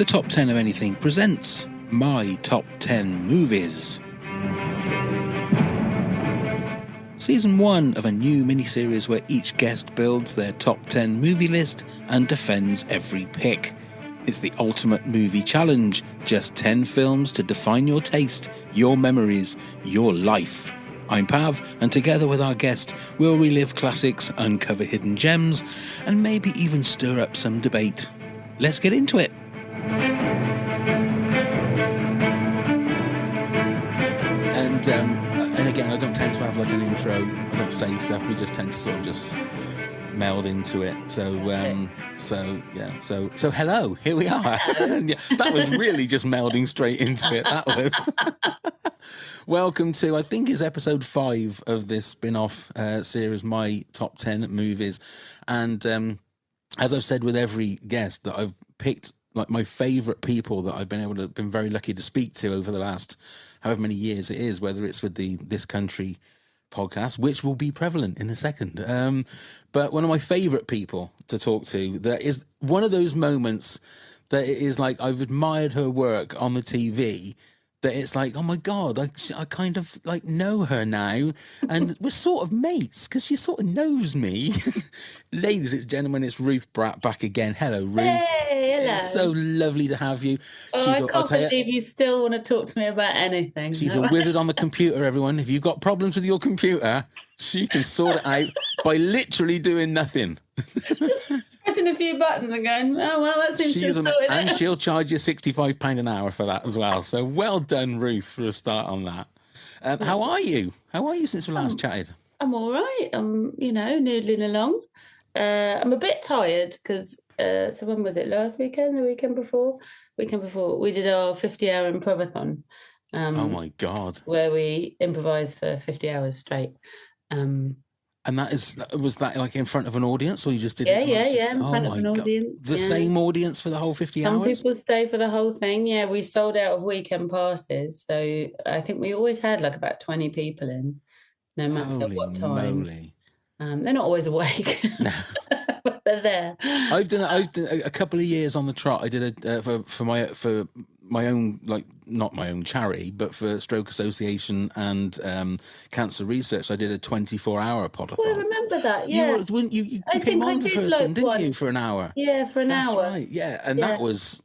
Top 10 of Anything presents My Top 10 Movies. Season 1 of a new miniseries where each guest builds their top 10 movie list and defends every pick. It's the ultimate movie challenge, just 10 films to define your taste, your memories, your life. I'm Pav, and together with our guest, we'll relive classics, uncover hidden gems, and maybe even stir up some debate. Let's get into it. And again, I don't tend to have like an intro. I don't say stuff. We just tend to sort of just meld into it. So hello, here we are. Yeah, that was really just melding straight into it. That was. Welcome to, I think it's episode 5 of this spin-off series, My Top 10 Movies. And as I've said with every guest, that I've picked like my favourite people that I've been very lucky to speak to over the last however many years it is, whether it's with the This Country podcast, which will be prevalent in a second. But one of my favourite people to talk to, that is one of those moments that it is like I've admired her work on the TV, that it's like, oh my God, I kind of like know her now, and we're sort of mates because she sort of knows me. Ladies and gentlemen, it's Ruth Bratt back again. Hello, Ruth. Hey, hello. It's so lovely to have you. I can't believe you still want to talk to me about anything. She's a wizard on the computer, everyone. If you've got problems with your computer, she can sort it out by literally doing nothing. Pressing a few buttons and going, oh, well, that seems to have sorted it. And she'll charge you £65 an hour for that as well. So well done, Ruth, for a start on that. How are you? How are you since we last chatted? I'm all right. I'm, noodling along. I'm a bit tired because, so when was it? Last weekend? The weekend before? Weekend before. We did our 50-hour improvathon. Oh, my God. Where we improvised for 50 hours straight. And was that like in front of an audience, or you just did it? Yeah, in front of an audience. The same audience for the whole 50 hours? Some people stay for the whole thing. Yeah, we sold out of weekend passes. So I think we always had like about 20 people in, no matter what time. Moly. They're not always awake, no. But they're there. I've done a couple of years on the trot. I did it for my own, like, not my own charity, but for Stroke Association and cancer research. I did a 24-hour podathon. Oh, I remember that. Yeah, you came on the first one, didn't you? For an hour. Yeah, for an hour. That's right. Yeah, and that was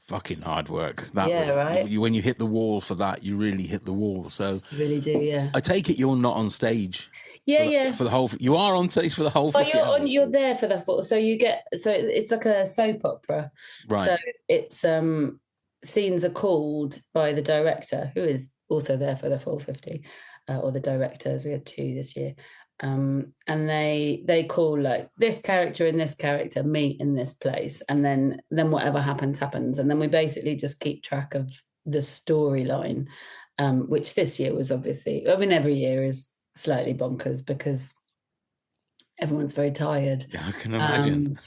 fucking hard work. That was right. When you hit the wall for that, you really hit the wall. So you really do. Yeah. I take it you're not on stage. For the whole, you are on stage for the whole 50 hours. You're there for the full. So it's like a soap opera. Right. So it's scenes are called by the director, who is also there for the full 50, or the directors. We had 2 this year, and they call like this character and this character meet in this place, and then whatever happens, and then we basically just keep track of the storyline, which this year was obviously. I mean, every year is slightly bonkers because everyone's very tired. Yeah, I can imagine.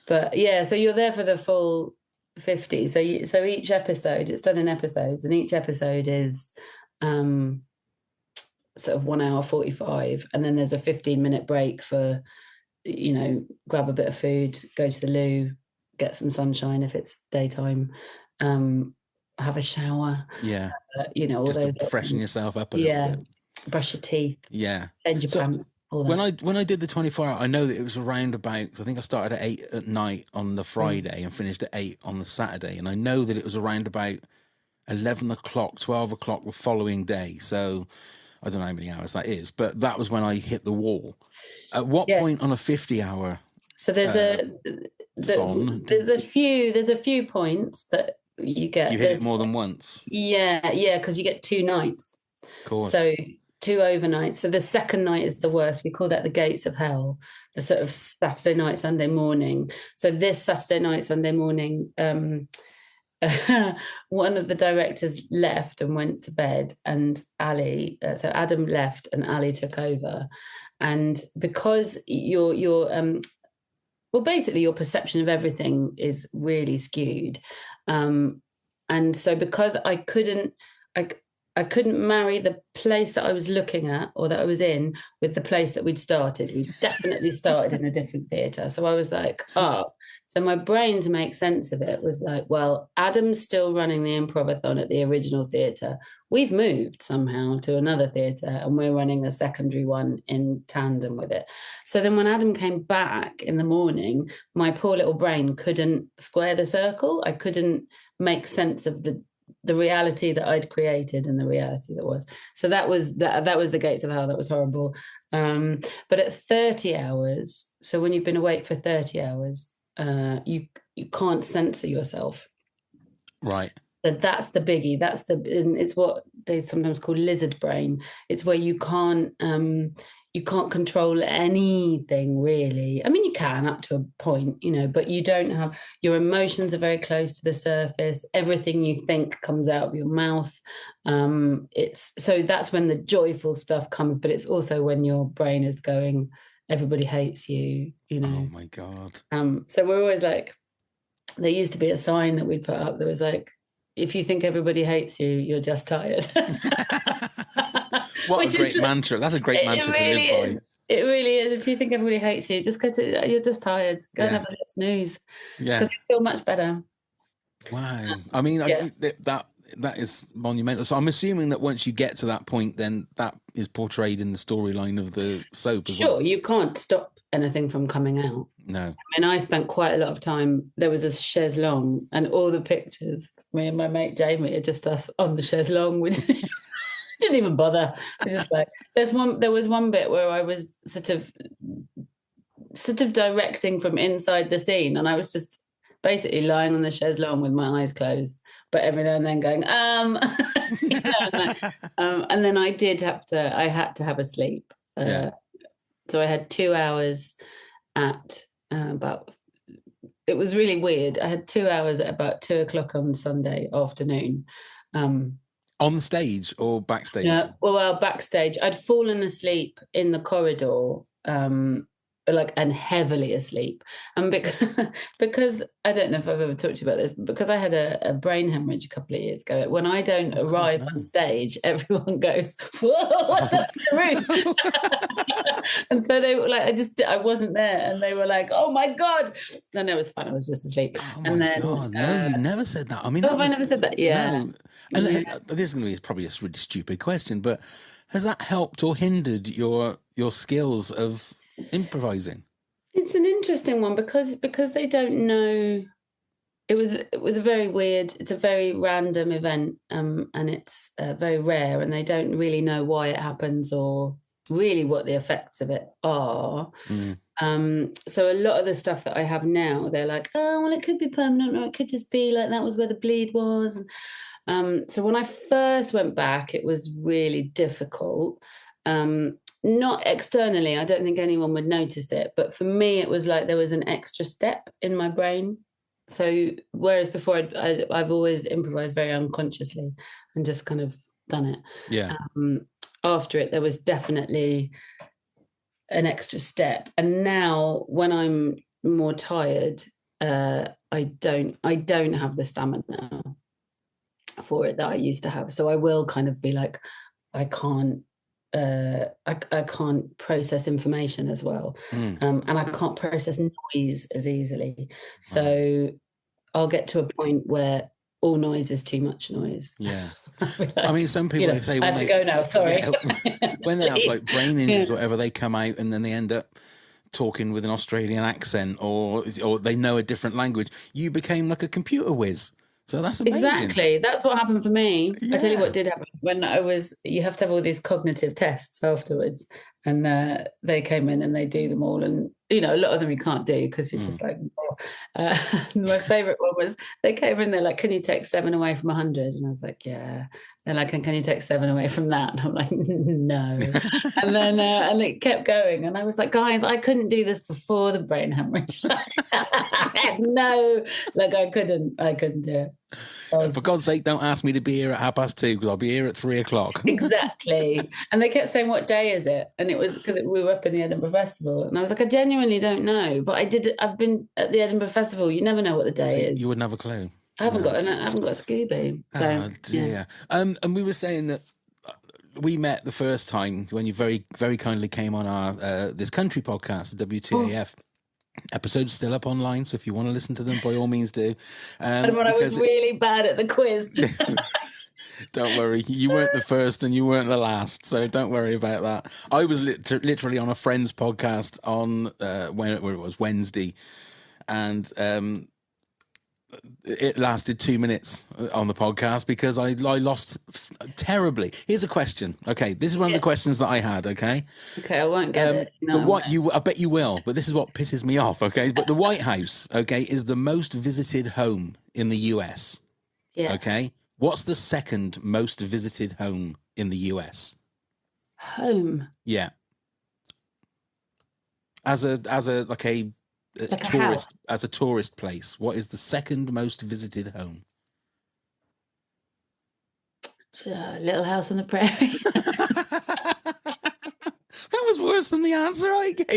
But yeah, so you're there for the full 50. So each episode, it's done in episodes, and each episode is sort of 1 hour 45, and then there's a 15-minute break for, grab a bit of food, go to the loo, get some sunshine if it's daytime, have a shower. Yeah. Just to freshen yourself up a little bit. Brush your teeth. Yeah. Change your pants. All that. When I did the 24 hour, I know that it was around about, I think I started at 8 at night on the Friday and finished at 8 on the Saturday. And I know that it was around about 11 o'clock, 12 o'clock the following day. So I don't know how many hours that is, but that was when I hit the wall. At what point on a 50 hour? So there's a few points that you get. You hit it more than once. Yeah, because you get 2 nights. Of course. So 2 overnights. So the second night is the worst. We call that the gates of hell, the sort of Saturday night, Sunday morning. So this Saturday night, Sunday morning, one of the directors left and went to bed, and so Adam left and Ali took over. And because basically your perception of everything is really skewed. And so because I I couldn't marry the place that I was looking at or that I was in with the place that we'd started. We definitely started in a different theatre. So I was like, oh. So my brain, to make sense of it, was like, well, Adam's still running the improvathon at the original theatre. We've moved somehow to another theatre and we're running a secondary one in tandem with it. So then when Adam came back in the morning, my poor little brain couldn't square the circle. I couldn't make sense of the reality that I'd created and the reality that was. So that was the gates of hell. That was horrible. But at 30 hours, so when you've been awake for 30 hours, you can't censor yourself. Right. So that's the biggie. It's what they sometimes call lizard brain. It's where you can't control anything really. I mean, you can up to a point, but you don't have, your emotions are very close to the surface. Everything you think comes out of your mouth. So that's when the joyful stuff comes, but it's also when your brain is going, everybody hates you, Oh my God. So we're always like, there used to be a sign that we'd put up that was like, if you think everybody hates you, you're just tired. What a great mantra. That's a great mantra to live by. It really is. If you think everybody hates you, just you're just tired. Go and have a little snooze. Yeah. Because you feel much better. Wow. I mean, that is monumental. So I'm assuming that once you get to that point, then that is portrayed in the storyline of the soap as well. Sure, you can't stop anything from coming out. No. I mean, I spent quite a lot of time, there was a chaise longue and all the pictures, me and my mate Jamie, are just us on the chaise longue. We didn't even bother. Just like, there was one bit where I was sort of directing from inside the scene, and I was just basically lying on the chaise longue with my eyes closed, but every now and then going, and then I had to have a sleep. So I had 2 hours at it was really weird. I had 2 hours at about 2:00 on Sunday afternoon. On stage or backstage? Yeah, well, backstage. I'd fallen asleep in the corridor, and heavily asleep. And because I don't know if I've ever talked to you about this, but because I had a brain hemorrhage a couple of years ago, when I don't arrive on stage, everyone goes, "Whoa, what's up in the room?" And so they were like, I wasn't there, and they were like, "Oh my God!" And it was fun. I was just asleep. Oh my God! No, you never said that. I mean, I never said that. Yeah. No. And this is going to be probably a really stupid question, but has that helped or hindered your skills of improvising? It's an interesting one because they don't know. It was a very weird. It's a very random event, and it's very rare, and they don't really know why it happens or really what the effects of it are. So a lot of the stuff that I have now, they're like, oh well, it could be permanent, or it could just be like that was where the bleed was. And so when I first went back, it was really difficult. Not externally, I don't think anyone would notice it, but for me, it was like there was an extra step in my brain. So whereas before I've always improvised very unconsciously and just kind of done it. Yeah. After it, there was definitely an extra step. And now when I'm more tired, I don't have the stamina for it that I used to have. So I will kind of be like, I can't process information as well. And I can't process noise as easily. So I'll get to a point where all noise is too much noise. Yeah. Like, I mean, some people they say I have to go now, sorry. When they have like brain injuries or whatever, they come out and then they end up talking with an Australian accent or they know a different language. You became like a computer whiz. So that's amazing. Exactly. That's what happened for me. Yeah. I tell you what did happen. When you have to have all these cognitive tests afterwards, and they came in and they do them all, and a lot of them you can't do because you're just like, my favourite one was they came in, they're like, can you take 7 away from 100? And I was like, yeah. They're like, and can you take 7 away from that? And I'm like, no. And then and it kept going, and I was like, guys, I couldn't do this before the brain hemorrhage. No, like I couldn't do it. For God's sake, don't ask me to be here at 2:30 because I'll be here at 3:00. Exactly. And they kept saying, what day is it? And it was because we were up in the Edinburgh Festival. And I was like, I genuinely don't know. But I've been at the Edinburgh Festival. You never know what the day is. You wouldn't have a clue. I haven't got Scooby. So, Oh dear. yeah. And we were saying that we met the first time when you very, very kindly came on our This Country podcast, the WTAF. Episodes still up online, so if you want to listen to them, by all means do. And when I was really bad at the quiz. Don't worry, you weren't the first and you weren't the last, so don't worry about that. I was literally on a friend's podcast on when it was Wednesday, and it lasted 2 minutes on the podcast because I lost terribly. Here's a question. Okay, this is one of the questions that I had. Okay, I won't get it. No, I bet you will, but this is what pisses me off. Okay, but the White House, okay, is the most visited home in the US. Yeah. Okay, what's the second most visited home in the US? Home. Yeah. As a tourist, as a tourist place, what is the second most visited home? Little House on the Prairie. That was worse than the answer I gave.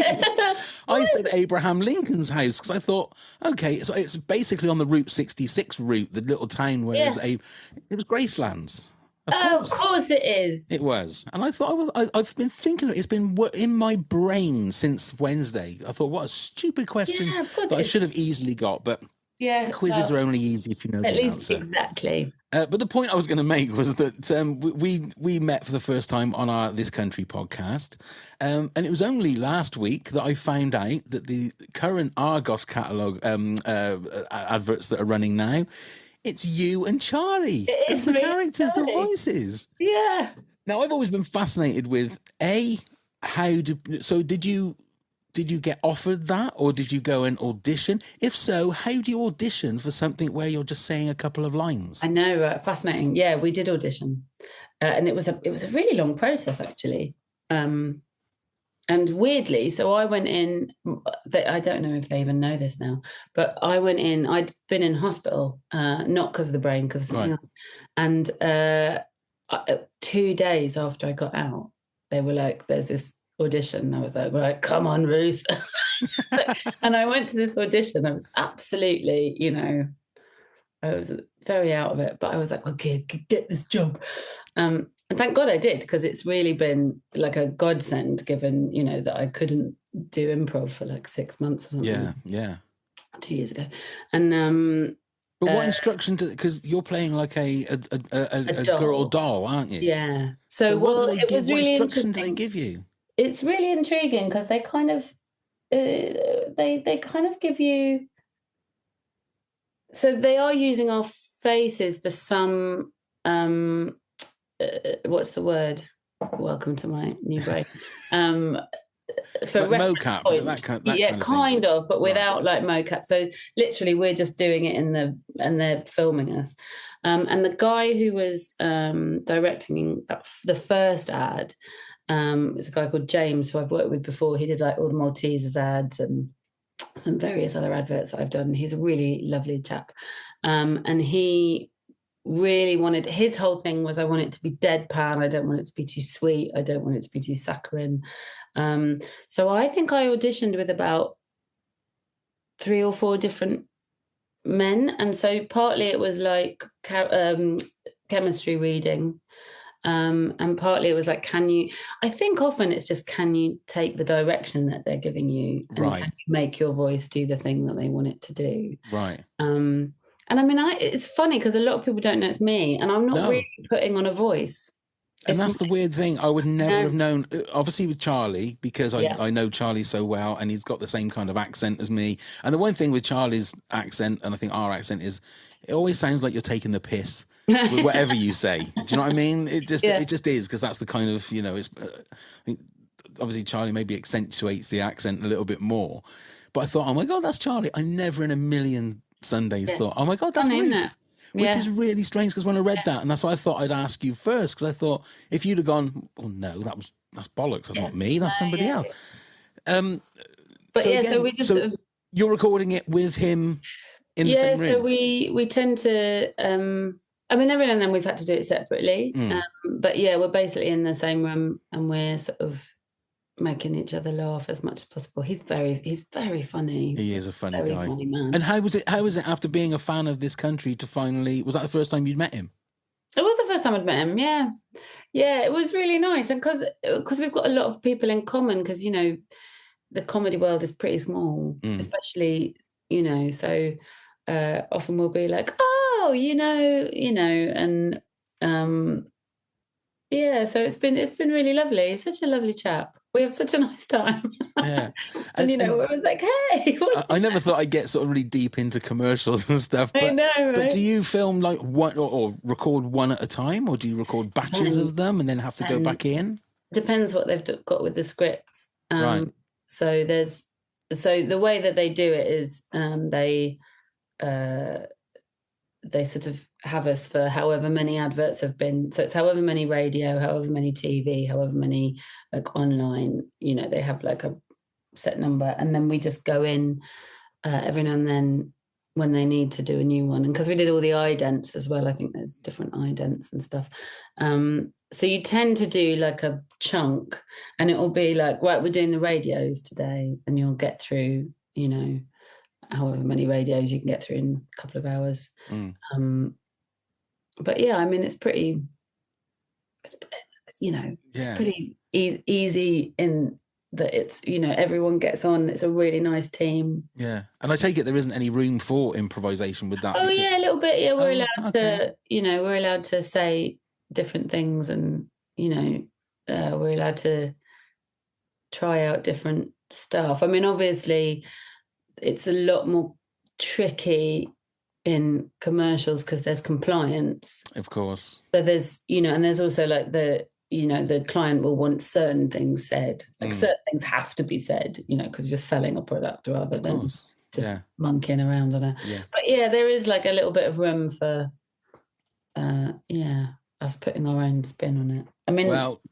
I said Abraham Lincoln's house because I thought, okay, so it's basically on the Route 66 route, the little town where it was Gracelands. Of course it is. It was. And I thought, I've been thinking, it's been in my brain since Wednesday. I thought, what a stupid question that I should have easily got. But quizzes are only easy if you know the answer. Exactly. But the point I was going to make was that we met for the first time on our This Country podcast. And it was only last week that I found out that the current Argos catalogue adverts that are running now, it's you and Charlie as the characters, the voices. Yeah. Now, I've always been fascinated with did you get offered that, or did you go and audition? If so, how do you audition for something where you're just saying a couple of lines? I know, fascinating. Yeah, we did audition, and it was a really long process actually. And weirdly, so I went in, I don't know if they even know this now, but I went in, I'd been in hospital, not because of the brain, because of something else. And 2 days after I got out, they were like, there's this audition. I was like, right, come on, Ruth. And I went to this audition. I was absolutely, I was very out of it, but I was like, okay, get this job. And thank God I did, because it's really been like a godsend, given, that I couldn't do improv for like 6 months or something. Yeah. 2 years ago. And but what instruction because you're playing like a girl doll, aren't you? Yeah. So what instruction do they give you? It's really intriguing because they kind of they kind of give you, so they are using our faces for some what's the word? Welcome to my new brain. For like mocap, that kind of, but without like mocap. So literally, we're just doing it and they're filming us. And the guy who was directing the first ad is a guy called James, who I've worked with before. He did like all the Maltesers ads and some various other adverts that I've done. He's a really lovely chap, and he really wanted, his whole thing was, I want it to be deadpan, I don't want it to be too sweet, I don't want it to be too saccharine. So I think I auditioned with about 3 or 4 different men, and so partly it was like chemistry reading, and partly it was like, I think often it's just, can you take the direction that they're giving you, and can you make your voice do the thing that they want it to do, and I mean, it's funny because a lot of people don't know it's me, and I'm not really putting on a voice. And that's the weird thing. I would never have known, obviously with Charlie, because I know Charlie so well, and he's got the same kind of accent as me. And the one thing with Charlie's accent, and I think our accent, is it always sounds like you're taking the piss with whatever you say. Do you know what I mean? It just is, because that's the kind of, it's, I think obviously Charlie maybe accentuates the accent a little bit more. But I thought, oh my God, that's Charlie. I never in a million Sundays thought, oh my God, that's Ruth. Which is really strange, because when I read that, and that's why I thought I'd ask you first, because I thought if you'd have gone, oh no, that's bollocks, that's not me, that's somebody else. But so again, so we just you're recording it with him in the same room. Yeah, so we tend to. I mean, every now and then we've had to do it separately, but yeah, we're basically in the same room, and we're sort of making each other laugh as much as possible. He's very funny. He is a funny very guy. funny man. And how was it after being a fan of this country to finally, was that the first time you'd met him? It was the first time I'd met him, yeah. Yeah, it was really nice. And because we've got a lot of people in common, because, you know, the comedy world is pretty small, especially, you know, so often we'll be like, oh, you know, and yeah, so it's been really lovely. He's such a lovely chap. We have such a nice time. Yeah. and you know, we're like, hey, I never thought I'd get sort of really deep into commercials and stuff. But, I know, right? But do you film like one or record one at a time, or do you record batches of them and then have to go back in? Depends what they've got with the scripts. Right. So the way that they do it is they sort of have us for however many adverts have been. So it's however many radio, however many TV, however many like online, you know, they have like a set number. And then we just go in every now and then when they need to do a new one. And because we did all the idents as well, I think there's different idents and stuff. So you tend to do like a chunk, and it will be like, right, we're doing the radios today, and you'll get through, you know, however many radios you can get through in a couple of hours. But yeah, I mean, it's pretty, you know, it's pretty easy in that it's, you know, everyone gets on. It's a really nice team. Yeah. And I take it there isn't any room for improvisation with that. Oh, yeah, a little bit. Yeah, we're allowed to, you know, we're allowed to say different things, and, you know, we're allowed to try out different stuff. I mean, obviously, it's a lot more tricky in commercials because there's compliance. Of course. But there's, you know, and there's also like you know, the client will want certain things said. Like certain things have to be said, you know, because you're selling a product rather than just monkeying around on it. Yeah. But yeah, there is like a little bit of room for, us putting our own spin on it. I mean, well,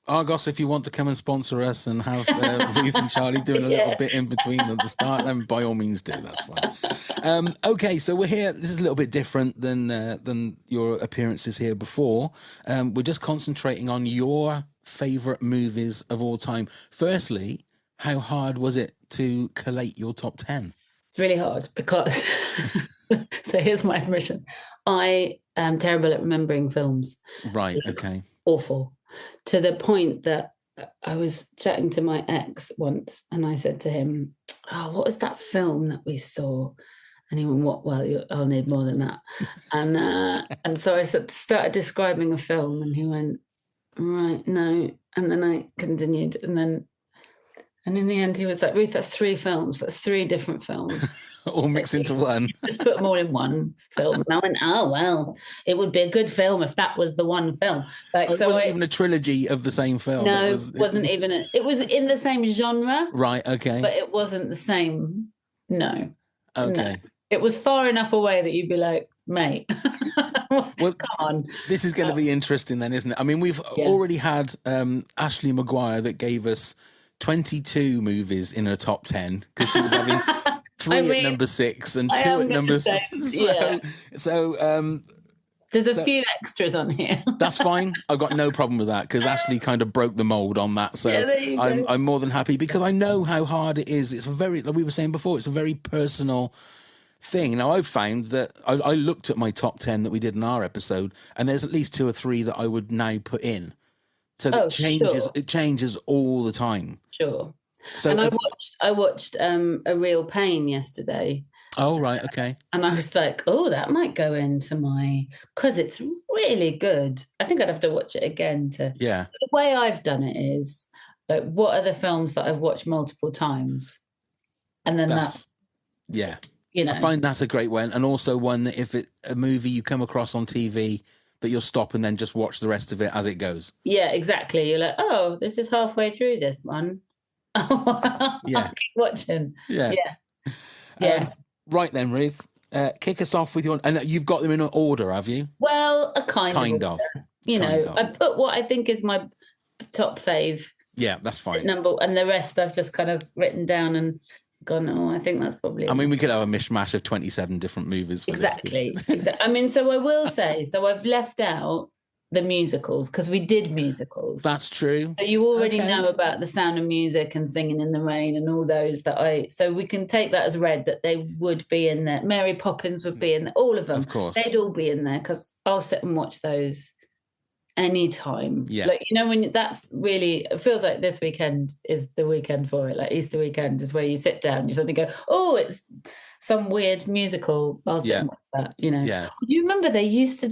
Argos, if you want to come and sponsor us and have Ruth and Charlie doing a little bit in between at the start, then by all means do. That's fine. Okay, so we're here. This is a little bit different than your appearances here before. We're just concentrating on your favourite movies of all time. Firstly, how hard was it to collate your top 10? It's really hard because, so here's my admission. I am terrible at remembering films. Right, okay. Awful. To the point that I was chatting to my ex once, and I said to him, oh, what was that film that we saw? And he went, what? Well, I'll need more than that. And so I started describing a film, and he went, right, no. And then I continued, and in the end he was like, Ruth, that's 3 films. That's 3 different films. All mixed into one. Just put them all in one film. And I went, oh, well, it would be a good film if that was the one film. Like, it wasn't even a trilogy of the same film. No, it wasn't even. It was in the same genre. Right, okay. But it wasn't the same. No. Okay. No. It was far enough away that you'd be like, mate, well, come on. This is going to be interesting then, isn't it? I mean, we've already had Ashley Maguire that gave us 22 movies in her top 10 because she was having 3 at number 6 and 2 at number 6. So there's a few extras on here. That's fine. I've got no problem with that because Ashley kind of broke the mold on that. So I'm more than happy because I know how hard it is. It's like we were saying before, it's a very personal thing. Now, I've found that I looked at my top 10 that we did in our episode, and there's at least 2 or 3 that I would now put in. So it changes all the time. Sure. So and I watched A Real Pain yesterday. Oh, right, okay. And I was like, oh, that might go into because it's really good. I think I'd have to watch it again to. Yeah. So the way I've done it is, like, what are the films that I've watched multiple times, and then yeah. You know, I find that's a great one, and also one that if a movie you come across on TV that you'll stop and then just watch the rest of it as it goes. Yeah, exactly. You're like, oh, this is halfway through this one. Yeah. Watching. Yeah. Yeah. Yeah. Right then, Ruth, kick us off with your... And you've got them in order, have you? Well, a kind of. You know, I put what I think is my top fave. Yeah, that's fine. Number, and the rest I've just kind of written down and gone, oh, I think that's probably... I mean, we could have a mishmash of 27 different movies for Exactly. I mean, so I will say, so I've left out the musicals, because we did musicals. That's true. So you already know about The Sound of Music and Singing in the Rain and all those so we can take that as read that they would be in there. Mary Poppins would be in there, all of them. Of course. They'd all be in there, because I'll sit and watch those anytime. Yeah. Like, when that's really, it feels like this weekend is the weekend for it. Like Easter weekend is where you sit down, you suddenly go, oh, it's some weird musical. I'll sit and watch that, Yeah. Do you remember they used to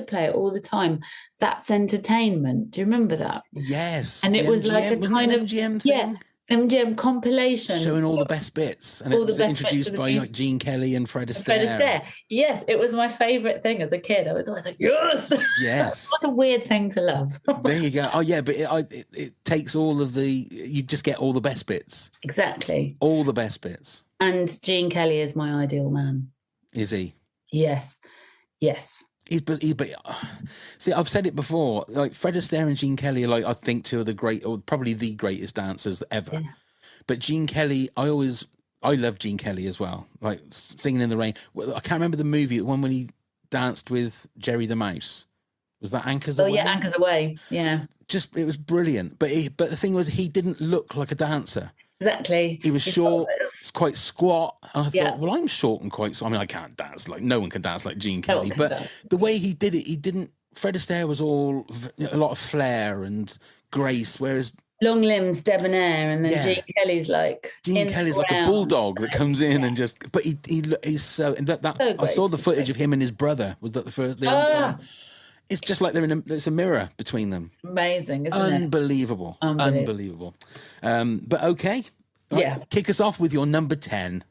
play it all the time? That's Entertainment. Do you remember that? Yes. And it was MGM, like a kind of MGM thing? Yeah. MGM compilation. Showing all the best bits. And it was introduced by like Gene Kelly and Fred Astaire. Yes, it was my favourite thing as a kid. I was always like, yes! Yes. What a weird thing to love. There you go. Oh, yeah, but it takes all of you just get all the best bits. Exactly. All the best bits. And Gene Kelly is my ideal man. Is he? Yes. Yes. See, I've said it before. Like Fred Astaire and Gene Kelly are, like, I think, two of the probably the greatest dancers ever. Yeah. But Gene Kelly, I love Gene Kelly as well. Like Singing in the Rain. I can't remember the movie, the one when he danced with Jerry the Mouse. Was that Anchors Away? Oh yeah, Anchors Away. Yeah. It was brilliant. But the thing was, he didn't look like a dancer. Exactly. He was short, quite squat. And I thought, well, I'm short and quite. I mean, I can't dance like no one can dance like Gene Kelly. But the way he did it, he didn't. Fred Astaire was all a lot of flair and grace, whereas long limbs, debonair, and then Gene Kelly's like a bulldog that comes in and just. But he's so. And that so I saw the footage of him and his brother. Was that the other time? It's just like there's a mirror between them. Amazing, isn't it? Unbelievable. But okay. Yeah. Kick us off with your number 10.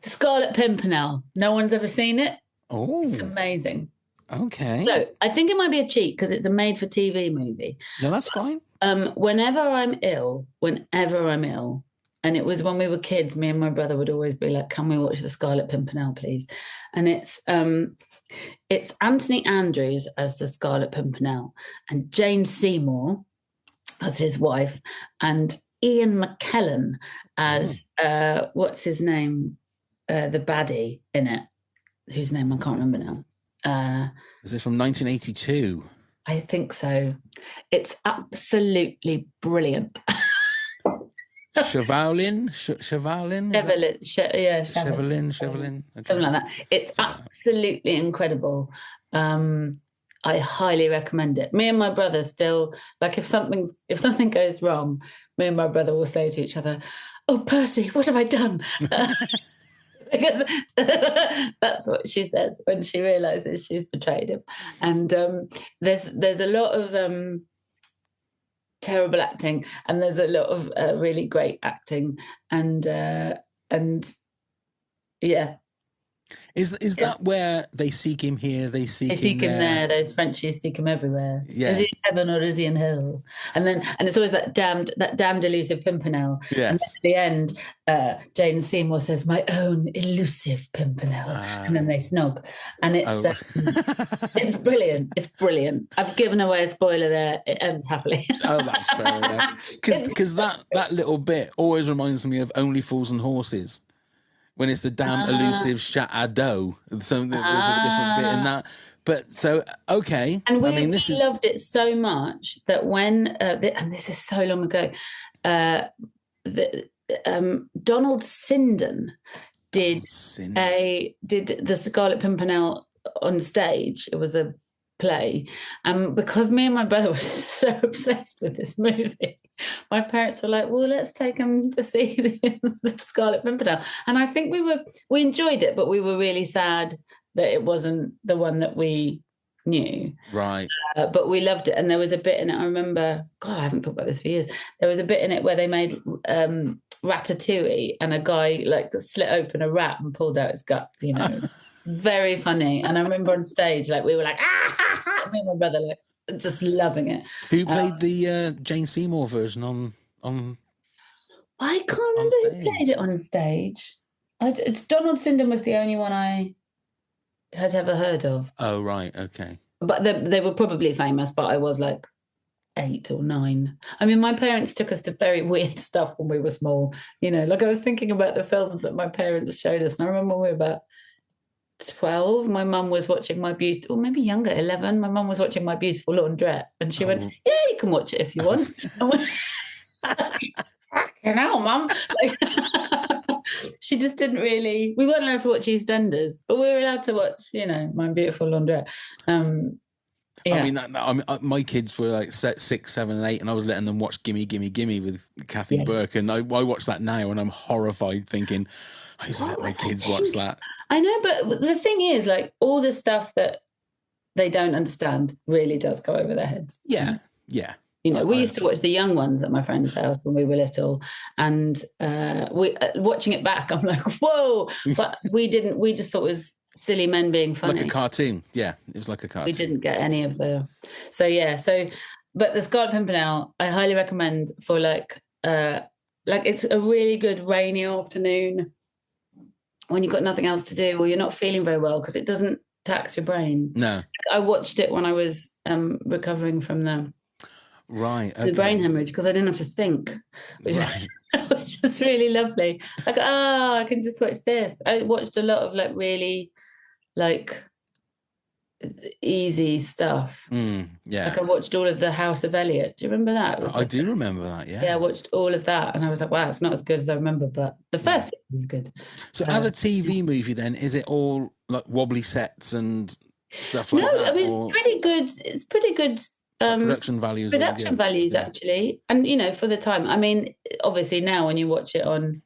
The Scarlet Pimpernel. No one's ever seen it. Oh. It's amazing. Okay. So I think it might be a cheat because it's a made-for-TV movie. No, that's fine. Whenever I'm ill, and it was when we were kids, me and my brother would always be like, can we watch The Scarlet Pimpernel, please? And it's Anthony Andrews as the Scarlet Pimpernel and Jane Seymour as his wife and Ian McKellen as, what's his name? The baddie in it, whose name I can't remember now. Is this from 1982? I think so. It's absolutely brilliant. Chevalin? Chevalin. Okay. Something like that. It's absolutely incredible. I highly recommend it. Me and my brother still, like, if something goes wrong, me and my brother will say to each other, "Oh, Percy, what have I done?" Because that's what she says when she realizes she's betrayed him. And there's a lot of terrible acting, and there's a lot of really great acting, and yeah. Is that where they seek him here? They seek him there. Those Frenchies seek him everywhere. Yeah. Is he in heaven or is he in hell? And it's always that damned elusive Pimpernel. Yes. And at the end, Jane Seymour says, "My own elusive Pimpernel," and then they snog. And it's brilliant. It's brilliant. I've given away a spoiler there. It ends happily. Oh, that's fair enough. Because that little bit always reminds me of Only Fools and Horses. When it's the damn elusive Chateau, so there's a different bit in that. But so, okay. And we loved it so much that when, and this is so long ago, Donald Sinden did the Scarlet Pimpernel on stage. It was a play. Because me and my brother were so obsessed with this movie, my parents were like, well, let's take him to see the Scarlet Pimpernel. And I think we enjoyed it, but we were really sad that it wasn't the one that we knew. Right. But we loved it. And there was a bit in it, I remember, God, I haven't talked about this for years. There was a bit in it where they made ratatouille and a guy like slit open a rat and pulled out his guts, Very funny. And I remember on stage, like, we were like, me and my brother, like, just loving it. Who played the Jane Seymour version on? I can't remember who played it on stage. It's Donald Sinden was the only one I had ever heard of. Oh, right, okay. But they were probably famous, but I was like 8 or 9. I mean, my parents took us to very weird stuff when we were small. Like I was thinking about the films that my parents showed us, and I remember when we were about 12, my mum was watching My Beautiful, or maybe younger, 11. My mum was watching My Beautiful Laundrette, and she went, "Yeah, you can watch it if you want." I went, "Fucking hell, mum!" Like, she just didn't really. We weren't allowed to watch EastEnders, but we were allowed to watch, My Beautiful Laundrette. Yeah. I mean, my kids were like 6, 7, and 8, and I was letting them watch Gimme, Gimme, Gimme with Kathy Burke, and I watch that now, and I'm horrified, thinking, I used to let my kids watch that. I know, but the thing is, like, all the stuff that they don't understand really does go over their heads. Yeah, yeah. We used to watch the young ones at my friend's house when we were little, and watching it back, I'm like, whoa! But we didn't. We just thought it was silly men being funny, like a cartoon. Yeah, it was like a cartoon. We didn't get any of the. But the Scarlet Pimpernel, I highly recommend for like it's a really good rainy afternoon when you've got nothing else to do or you're not feeling very well, because it doesn't tax your brain. No, I watched it when I was recovering from the brain hemorrhage, because I didn't have to think, which was really lovely. Like, I can just watch this. I watched a lot of like really like easy stuff. Yeah, like I watched all of the House of Elliot. Do you remember that? I do remember that. Yeah, I watched all of that, and I was like, wow, it's not as good as I remember, but the first season is good. So as a TV movie, then, is it all like wobbly sets and stuff like that? No, I mean, it's pretty good. It's pretty good. Production values, actually, and for the time. I mean, obviously now when you watch it on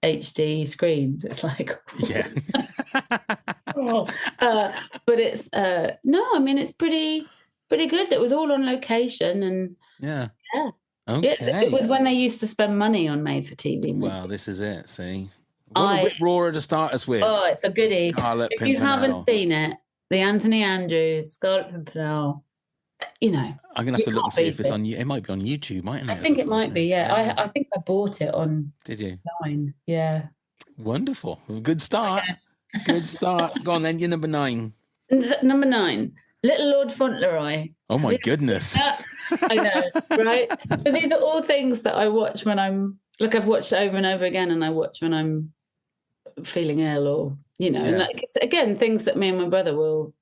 HD screens, it's like but it's no, I mean, it's pretty good. It was all on location, and okay. It was when they used to spend money on made for TV movies. Well, this is it. See, what a rip roarer to start us with. Oh, it's a goodie. Scarlet if Pimpernel. You haven't seen it, the Anthony Andrews Scarlet Pimpernel. I'm gonna have to look and see if it's on. It might be on YouTube, mightn't it? I think it might be. Yeah, I think I bought it on. Did you? Line. Yeah. Wonderful. Good start. Good start. Go on then. You're number 9. Number 9, Little Lord Fauntleroy. Oh my goodness. I know, right? But these are all things that I watch when I'm like, I've watched over and over again, and I watch when I'm feeling ill, or and like, it's, again, things that me and my brother will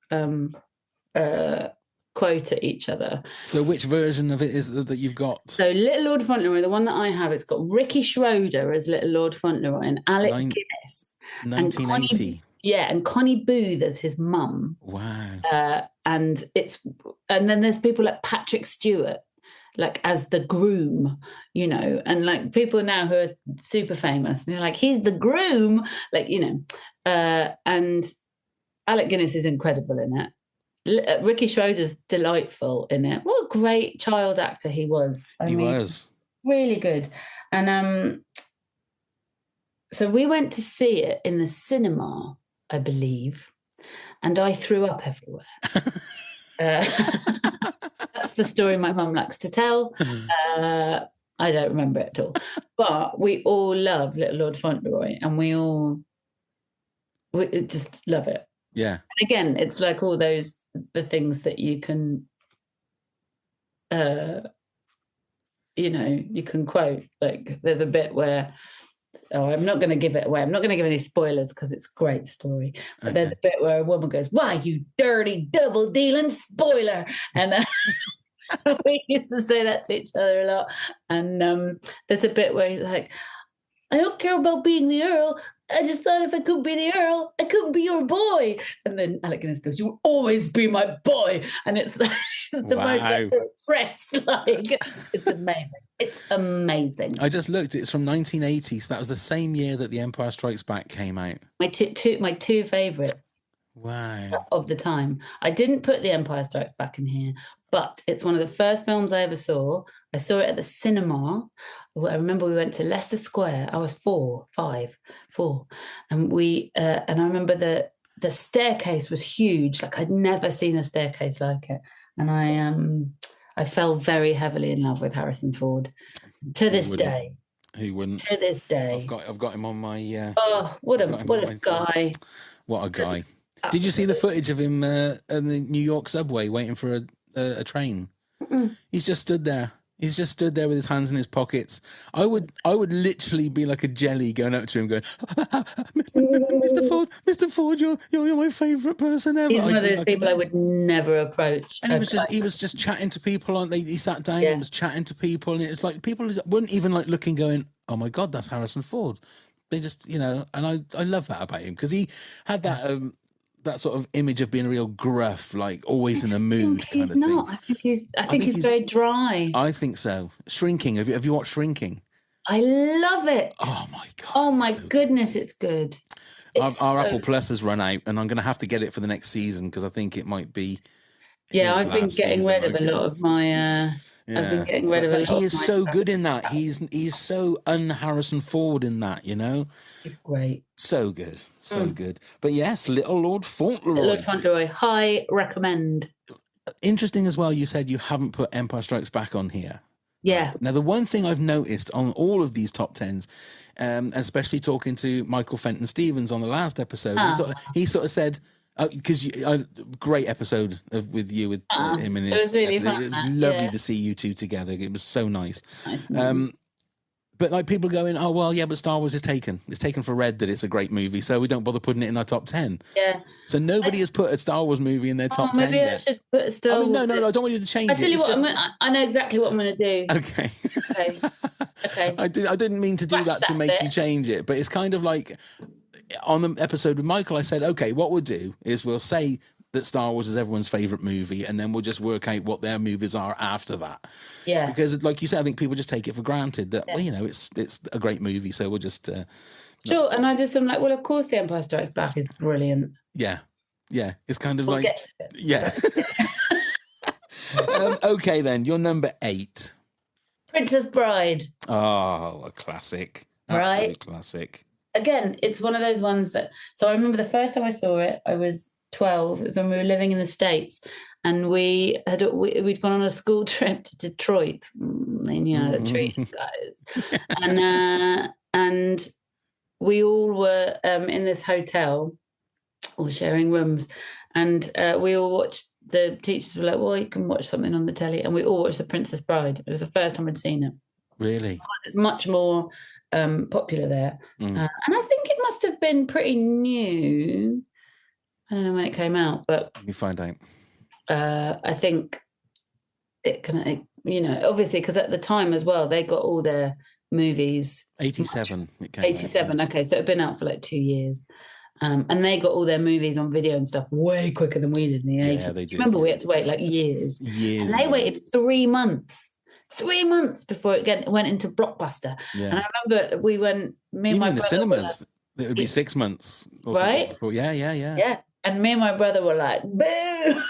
quote at each other. So which version of it is that you've got? So Little Lord Fauntleroy, the one that I have, it's got Ricky Schroeder as Little Lord Fauntleroy and Alec Guinness. 1980. And Connie Booth as his mum. Wow. And then there's people like Patrick Stewart, like as the groom, and like people now who are super famous, and they're like, he's the groom, like, and Alec Guinness is incredible in it. Ricky Schroeder's delightful in it. What a great child actor he was. He was really good. And so we went to see it in the cinema, I believe, and I threw up everywhere. That's the story my mum likes to tell. I don't remember it at all. But we all love Little Lord Fauntleroy, and we just love it. Yeah. And again, it's like all the things that you can, you can quote. Like there's a bit where, I'm not going to give it away. I'm not going to give any spoilers because it's a great story. But there's a bit where a woman goes, "Why, you dirty double-dealing spoiler!" And we used to say that to each other a lot. And there's a bit where he's like, "I don't care about being the Earl. I just thought if I couldn't be the Earl, I couldn't be your boy." And then Alec Guinness goes, "You'll always be my boy." And it's like the most impressed. Like, it's amazing. It's amazing. I just looked. It's from 1980, so that was the same year that The Empire Strikes Back came out. My two favourites. Wow. Of the time. I didn't put The Empire Strikes Back in here, but it's one of the first films I ever saw. I saw it at the cinema. I remember we went to Leicester Square. I was 4. And and I remember the staircase was huge. Like, I'd never seen a staircase like it. And I fell very heavily in love with Harrison Ford to this day. Who wouldn't? To this day. I've got him on my what a guy. What a guy. Did you see the footage of him in the New York subway waiting for a train? Mm-mm. He's just stood there He's just stood there with his hands in his pockets. I would literally be like a jelly going up to him, going, Mr. Ford, you're my favourite person ever. He's one of those people I would never approach. And he was just chatting to people. He sat down and was chatting to people, and it was like people weren't even like looking, going, "Oh my God, that's Harrison Ford." They just, and I love that about him, because he had that that sort of image of being a real gruff, like always in a mood kind of thing. I think he's very dry. I think so. Shrinking. Have you watched Shrinking? I love it. Oh my God. Oh my goodness, it's good. Our Apple Plus has run out, and I'm going to have to get it for the next season, because I think it might be. Yeah, I've been getting rid of a lot of my. I've been getting rid of a lot. He is so good in that. He's so un-Harrison Ford in that. He's great. So good, so good. But yes, Little Lord Fauntleroy. Lord Fauntleroy, high recommend. Interesting as well. You said you haven't put Empire Strikes Back on here. Yeah. Now, the one thing I've noticed on all of these top tens, especially talking to Michael Fenton Stevens on the last episode, he sort of said, because great episode with you with him and his. It was really fun. It was lovely to see you two together. It was so nice. But like people going, oh well, yeah, but Star Wars is taken. It's taken for red that it's a great movie, so we don't bother putting it in our top 10. Yeah. So nobody has put a Star Wars movie in their top 10 maybe yet. I should put a Star Wars. No, I don't want you to change it. I tell you what, I know exactly what I'm going to do. Okay. Okay. I didn't mean to do that to make you change it, but it's kind of like on the episode with Michael, I said, okay, what we'll do is we'll say that Star Wars is everyone's favorite movie, and then we'll just work out what their movies are after that. Yeah. Because like you said, I think people just take it for granted that, well, it's a great movie, so we'll just... Sure, and I'm like, well, of course The Empire Strikes Back is brilliant. Yeah. Yeah, it's kind of like... Yeah. Okay, then, you're number 8. Princess Bride. Oh, a classic. Absolute classic. Again, it's one of those ones that... So I remember the first time I saw it, I was 12. It was when we were living in the States, and we'd gone on a school trip to Detroit. They knew how to treat guys. And we all were in this hotel, all sharing rooms, and we all watched. The teachers were like, well, you can watch something on the telly, and we all watched The Princess Bride. It was the first time I'd seen it. Really? It's much more popular there. And I think it must have been pretty new. I don't know when it came out, but... Let me find out. I think it can, obviously, because at the time as well, they got all their movies... 87 it came 87, out. Okay, so it had been out for like 2 years. And they got all their movies on video and stuff way quicker than we did in the 80s. Yeah, they did. Remember, we had to wait like years. And they waited 3 months. 3 months before it went into Blockbuster. Yeah. And I remember we went... Me and my brother... Even the cinemas, it would be 6 months. Or right? Before. Yeah. Yeah. And me and my brother were like, boo!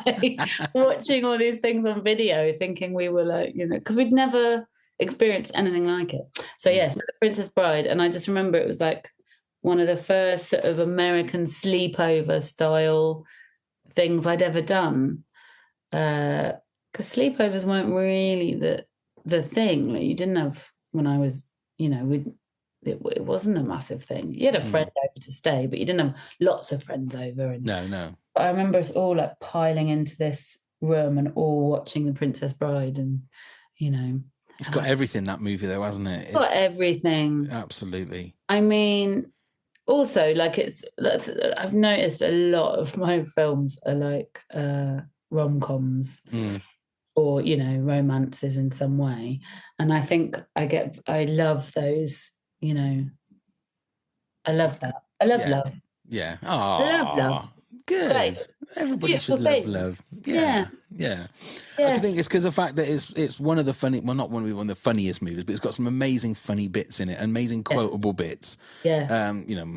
Like, watching all these things on video, thinking we were like, because we'd never experienced anything like it. So, yes, The Princess Bride. And I just remember it was like one of the first sort of American sleepover style things I'd ever done. Because sleepovers weren't really the thing. Like, you didn't have, when I was, it wasn't a massive thing. You had a friend over to stay, but you didn't have lots of friends over. And no. But I remember us all like piling into this room and all watching The Princess Bride, and it's got everything, that movie, though, hasn't it? It's got everything. Absolutely. I mean, also, like, I've noticed a lot of my films are like rom-coms. Or romances in some way, and I think I love those. I love that. I love love. Yeah. Oh, I love love. Good. Great. Everybody should love love. Yeah. I think it's because of the fact that it's one of the funny, well, not one of the funniest movies, but it's got some amazing funny bits in it, amazing quotable bits. Yeah.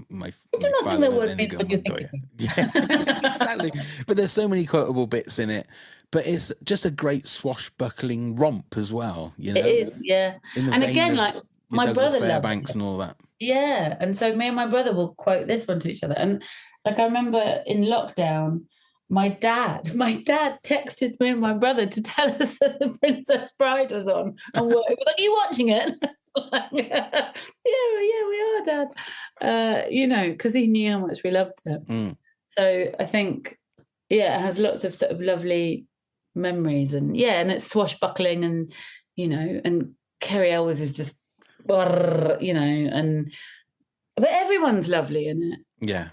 My father was in Montoya. Yeah, exactly. But there's so many quotable bits in it. But it's just a great swashbuckling romp as well. It is, yeah. And again, like my brother Fairbanks and all that. Yeah, and so me and my brother will quote this one to each other. And like I remember in lockdown, my dad texted me and my brother to tell us that The Princess Bride was on. And he was like, "Are you watching it?" Like, yeah, we are, Dad. Because he knew how much we loved it. So I think, it has lots of sort of lovely memories, and it's swashbuckling, and and Kerry Elwes is just, but everyone's lovely in it. Yeah.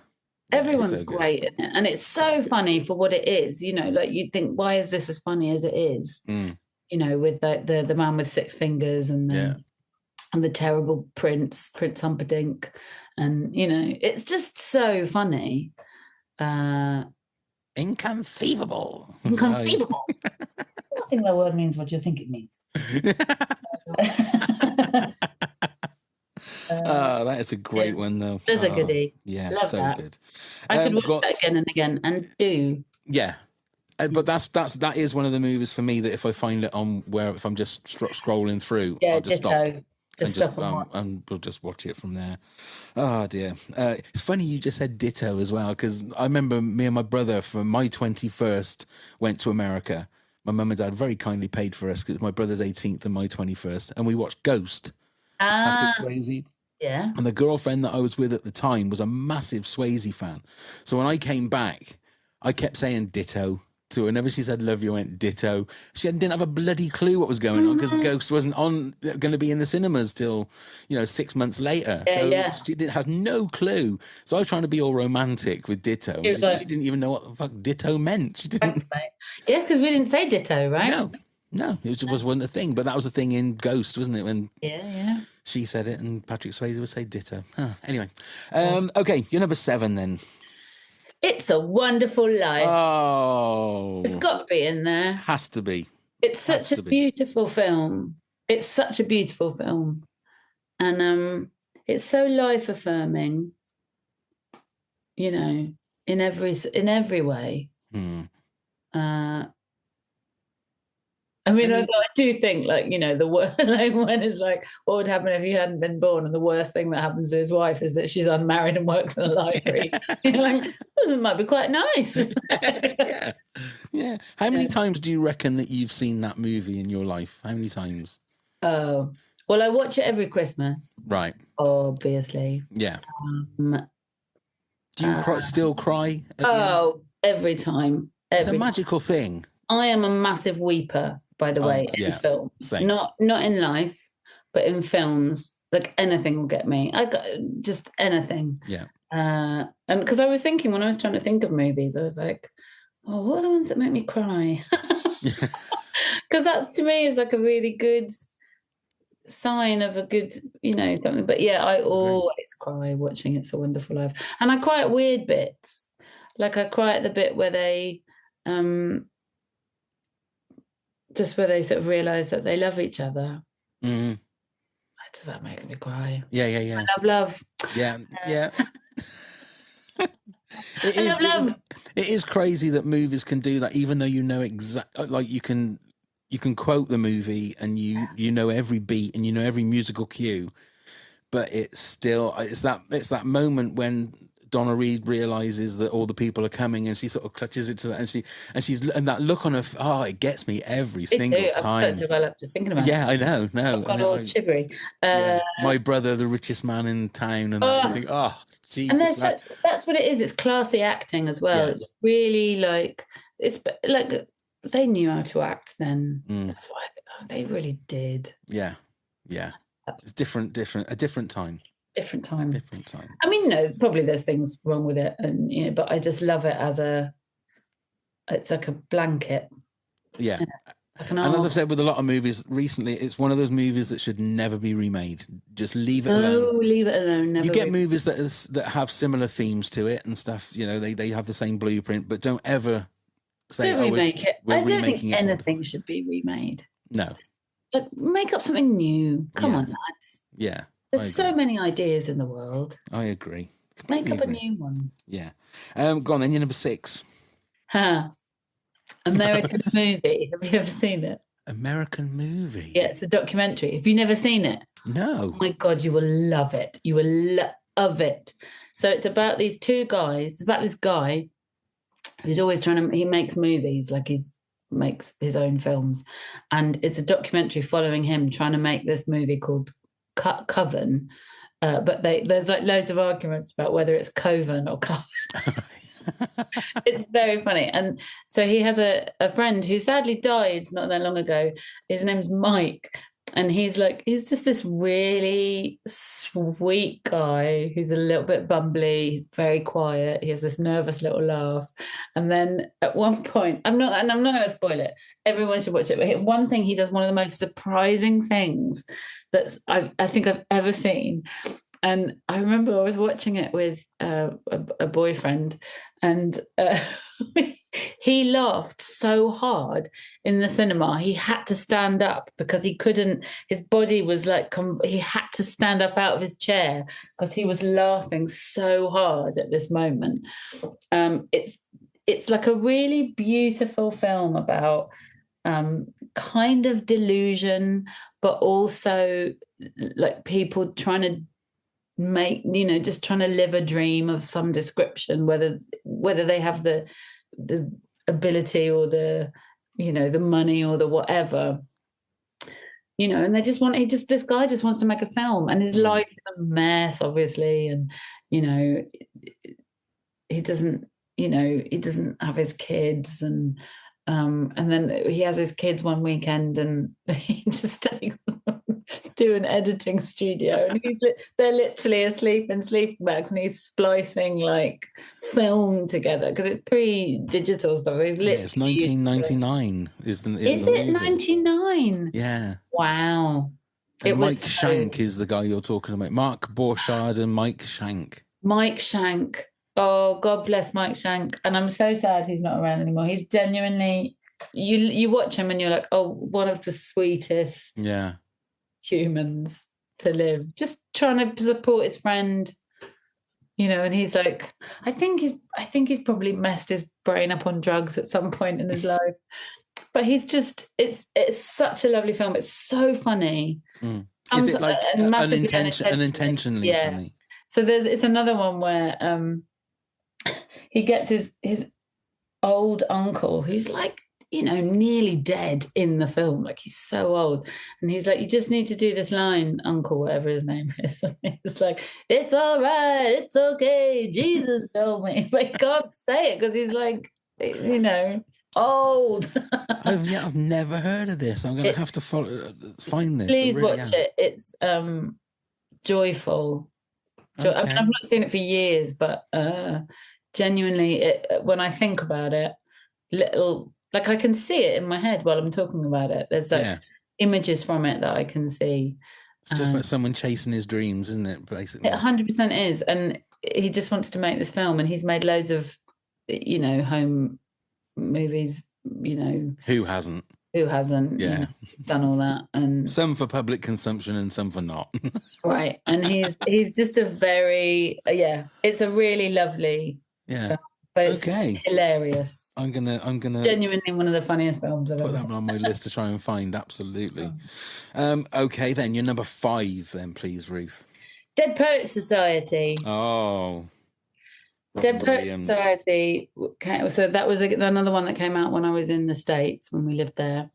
Everyone's so great in it, and it's so funny for what it is. Like you'd think, why is this as funny as it is? With the man with 6 fingers and the terrible Prince Humperdinck, and it's just so funny. Inconceivable. Inconceivable. I think that word means what you think it means. That is a great one, though. It's a goodie. Yeah, love so that. good. I could watch that again and again, and do. Yeah. But that is one of the movies for me that if I find it on if I'm just scrolling through, I'll just stop. And we'll just watch it from there. Oh dear. It's funny you just said ditto as well, because I remember me and my brother for my 21st went to America. My mum and dad very kindly paid for us because my brother's 18th and my 21st, and we watched Ghost. Patrick Swayze. Yeah. And the girlfriend that I was with at the time was a massive Swayze fan. So when I came back, I kept saying ditto to her. Whenever she said love you, I went ditto. She didn't have a bloody clue what was going on, because Ghost wasn't going to be in the cinemas till 6 months later. She didn't have no clue. So I was trying to be all romantic with ditto. She didn't even know what the fuck ditto meant. She didn't. Yeah, because we didn't say ditto, right? No, it wasn't a thing. But that was a thing in Ghost, wasn't it? When she said it, and Patrick Swayze would say ditto. Anyway, okay, you're number 7 then. It's a Wonderful Life. Oh, it's got to be in there. Has to be. It's such a beautiful film. It's such a beautiful film, and it's so life affirming. In every way. I do think, the worst, one is what would happen if you hadn't been born, and the worst thing that happens to his wife is that she's unmarried and works in a library. It might be quite nice. Yeah. How many times do you reckon that you've seen that movie in your life? How many times? Oh, well, I watch it every Christmas. Right. Obviously. Yeah. Do you still cry? Every time. It's a magical thing. I am a massive weeper, by the way, in film. Same. Not in life, but in films. Anything will get me. I got just anything. Yeah. And because I was thinking, when I was trying to think of movies, I was like, what are the ones that make me cry? Because that to me is a really good sign of a good, something. But I always cry watching It's a Wonderful Life, and I cry at weird bits. I cry at the bit where they, just where they sort of realise that they love each other. Mm. That makes me cry. Yeah. I love. Yeah. It is crazy that movies can do that, even though exactly, you can quote the movie and you know every beat and you know every musical cue, but it's that moment when Donna Reed realizes that all the people are coming, and she sort of clutches it to that, and that look on her. It gets me every single time. I'm just thinking about it. Yeah, I know. No, I've got all shivery. My brother, the richest man in town, and that. You think, Jesus. And that's what it is. It's classy acting as well. Yeah. It's really they knew how to act then. That's why they really did. Yeah. It's a different time. Different time. I mean, no, probably there's things wrong with it, and but I just love it it's like a blanket. Yeah. And as I've said with a lot of movies recently, it's one of those movies that should never be remade. Just leave it alone. Leave it alone. Never. You get movies that have similar themes to it and stuff. They have the same blueprint, but don't ever say, don't remake it. I don't think anything should be remade. No. Make up something new. Come on, lads. Yeah. There's so many ideas in the world. I agree. Make up a new one. Yeah. Go on then, you're number 6. American Movie. Have you ever seen it? American Movie? Yeah, it's a documentary. Have you never seen it? No. Oh my God, you will love it. You will love it. So it's about these 2 guys. It's about this guy who's always he makes movies, makes his own films. And it's a documentary following him trying to make this movie called Coven, but there's loads of arguments about whether it's Coven or Coven. It's very funny. And so he has a friend who sadly died not that long ago. His name's Mike. And he's just this really sweet guy who's a little bit bumbly. He's very quiet. He has this nervous little laugh. And then at one point, I'm not going to spoil it. Everyone should watch it. But one thing he does, one of the most surprising things that I think I've ever seen. And I remember I was watching it with a boyfriend, and he laughed so hard in the cinema. He had to stand up because he couldn't. His body was like he had to stand up out of his chair because he was laughing so hard at this moment. It's like a really beautiful film about kind of delusion, but also like people trying to make, just trying to live a dream of some description, whether they have the ability or the the money or the whatever, and they just want, this guy just wants to make a film, and his life is a mess, obviously, and he doesn't have his kids, and then he has his kids one weekend, and he just takes them to an editing studio, and they're literally asleep in sleeping bags, and he's splicing like film together because it's pre-digital stuff. It's 1999. Is it 99? Yeah. Wow. And Mike Shank is the guy you're talking about. Mark Borchardt and Mike Shank. Mike Shank. Oh, God bless Mike Shank. And I'm so sad he's not around anymore. He's genuinely, you watch him and you're like, oh, one of the sweetest humans to live. Just trying to support his friend, and he's like, I think he's probably messed his brain up on drugs at some point in his life. But he's just, it's such a lovely film. It's so funny. Is it like unintentionally funny? So it's another one where he gets his old uncle, who's like, nearly dead in the film. Like, he's so old. And he's like, you just need to do this line, Uncle, whatever his name is. It's like, it's all right, it's okay, Jesus told me. But he can't say it because he's like, old. I've never heard of this. I'm going to have to find this. Please watch it. It's joyful. Okay. I mean, I've not seen it for years, but genuinely, when I think about it, like I can see it in my head while I'm talking about it. There's like images from it that I can see. It's just about someone chasing his dreams, isn't it? Basically, it 100% is. And he just wants to make this film, and he's made loads of, home movies. Who hasn't? Who hasn't? Yeah, done all that, and some for public consumption and some for not. Right, and he's just a very It's a really lovely film. But it's hilarious. I'm gonna genuinely one of the funniest films I've ever seen. Put that on my list to try and find. Absolutely. Okay, then you're number 5. Then please, Ruth. Dead Poets Society. Oh, Dead Poets Society. So that was another one that came out when I was in the States, when we lived there.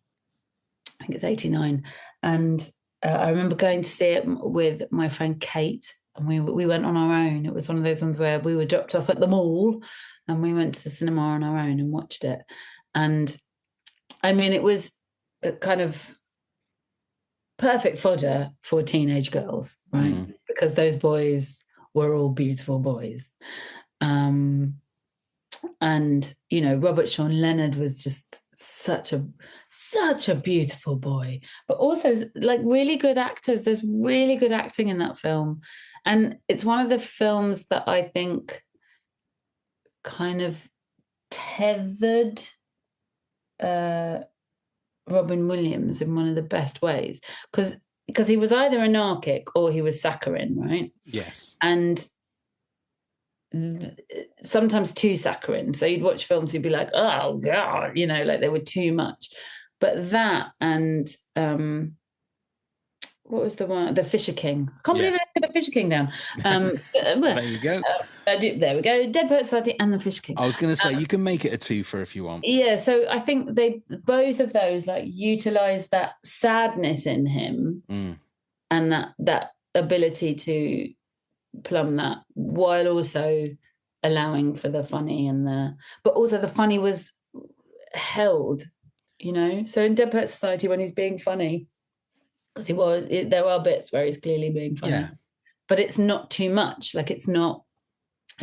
I think it's 89, and I remember going to see it with my friend Kate. And we went on our own. It was one of those ones where we were dropped off at the mall and we went to the cinema on our own and watched it. And I mean, it was a kind of perfect fodder for teenage girls, right? Because those boys were all beautiful boys. And, Robert Sean Leonard was just such a beautiful boy, but also like really good actors. There's really good acting in that film. And it's one of the films that I think kind of tethered Robin Williams in one of the best ways, because he was either anarchic or he was saccharine, right? Yes. And sometimes too saccharine. So you'd watch films, you'd be like, oh God, like they were too much. But that and what was the one? The Fisher King. I can't believe I put the Fisher King down. There you go. There we go. Dead Poets Society and the Fisher King. I was going to say you can make it a 2 for if you want. Yeah, so I think both of those like utilize that sadness in him and that ability to plumb that, while also allowing for the funny but also the funny was held, you know. So in Dead Poets Society, when he's being funny, because there are bits where he's clearly being funny, but it's not too much. Like it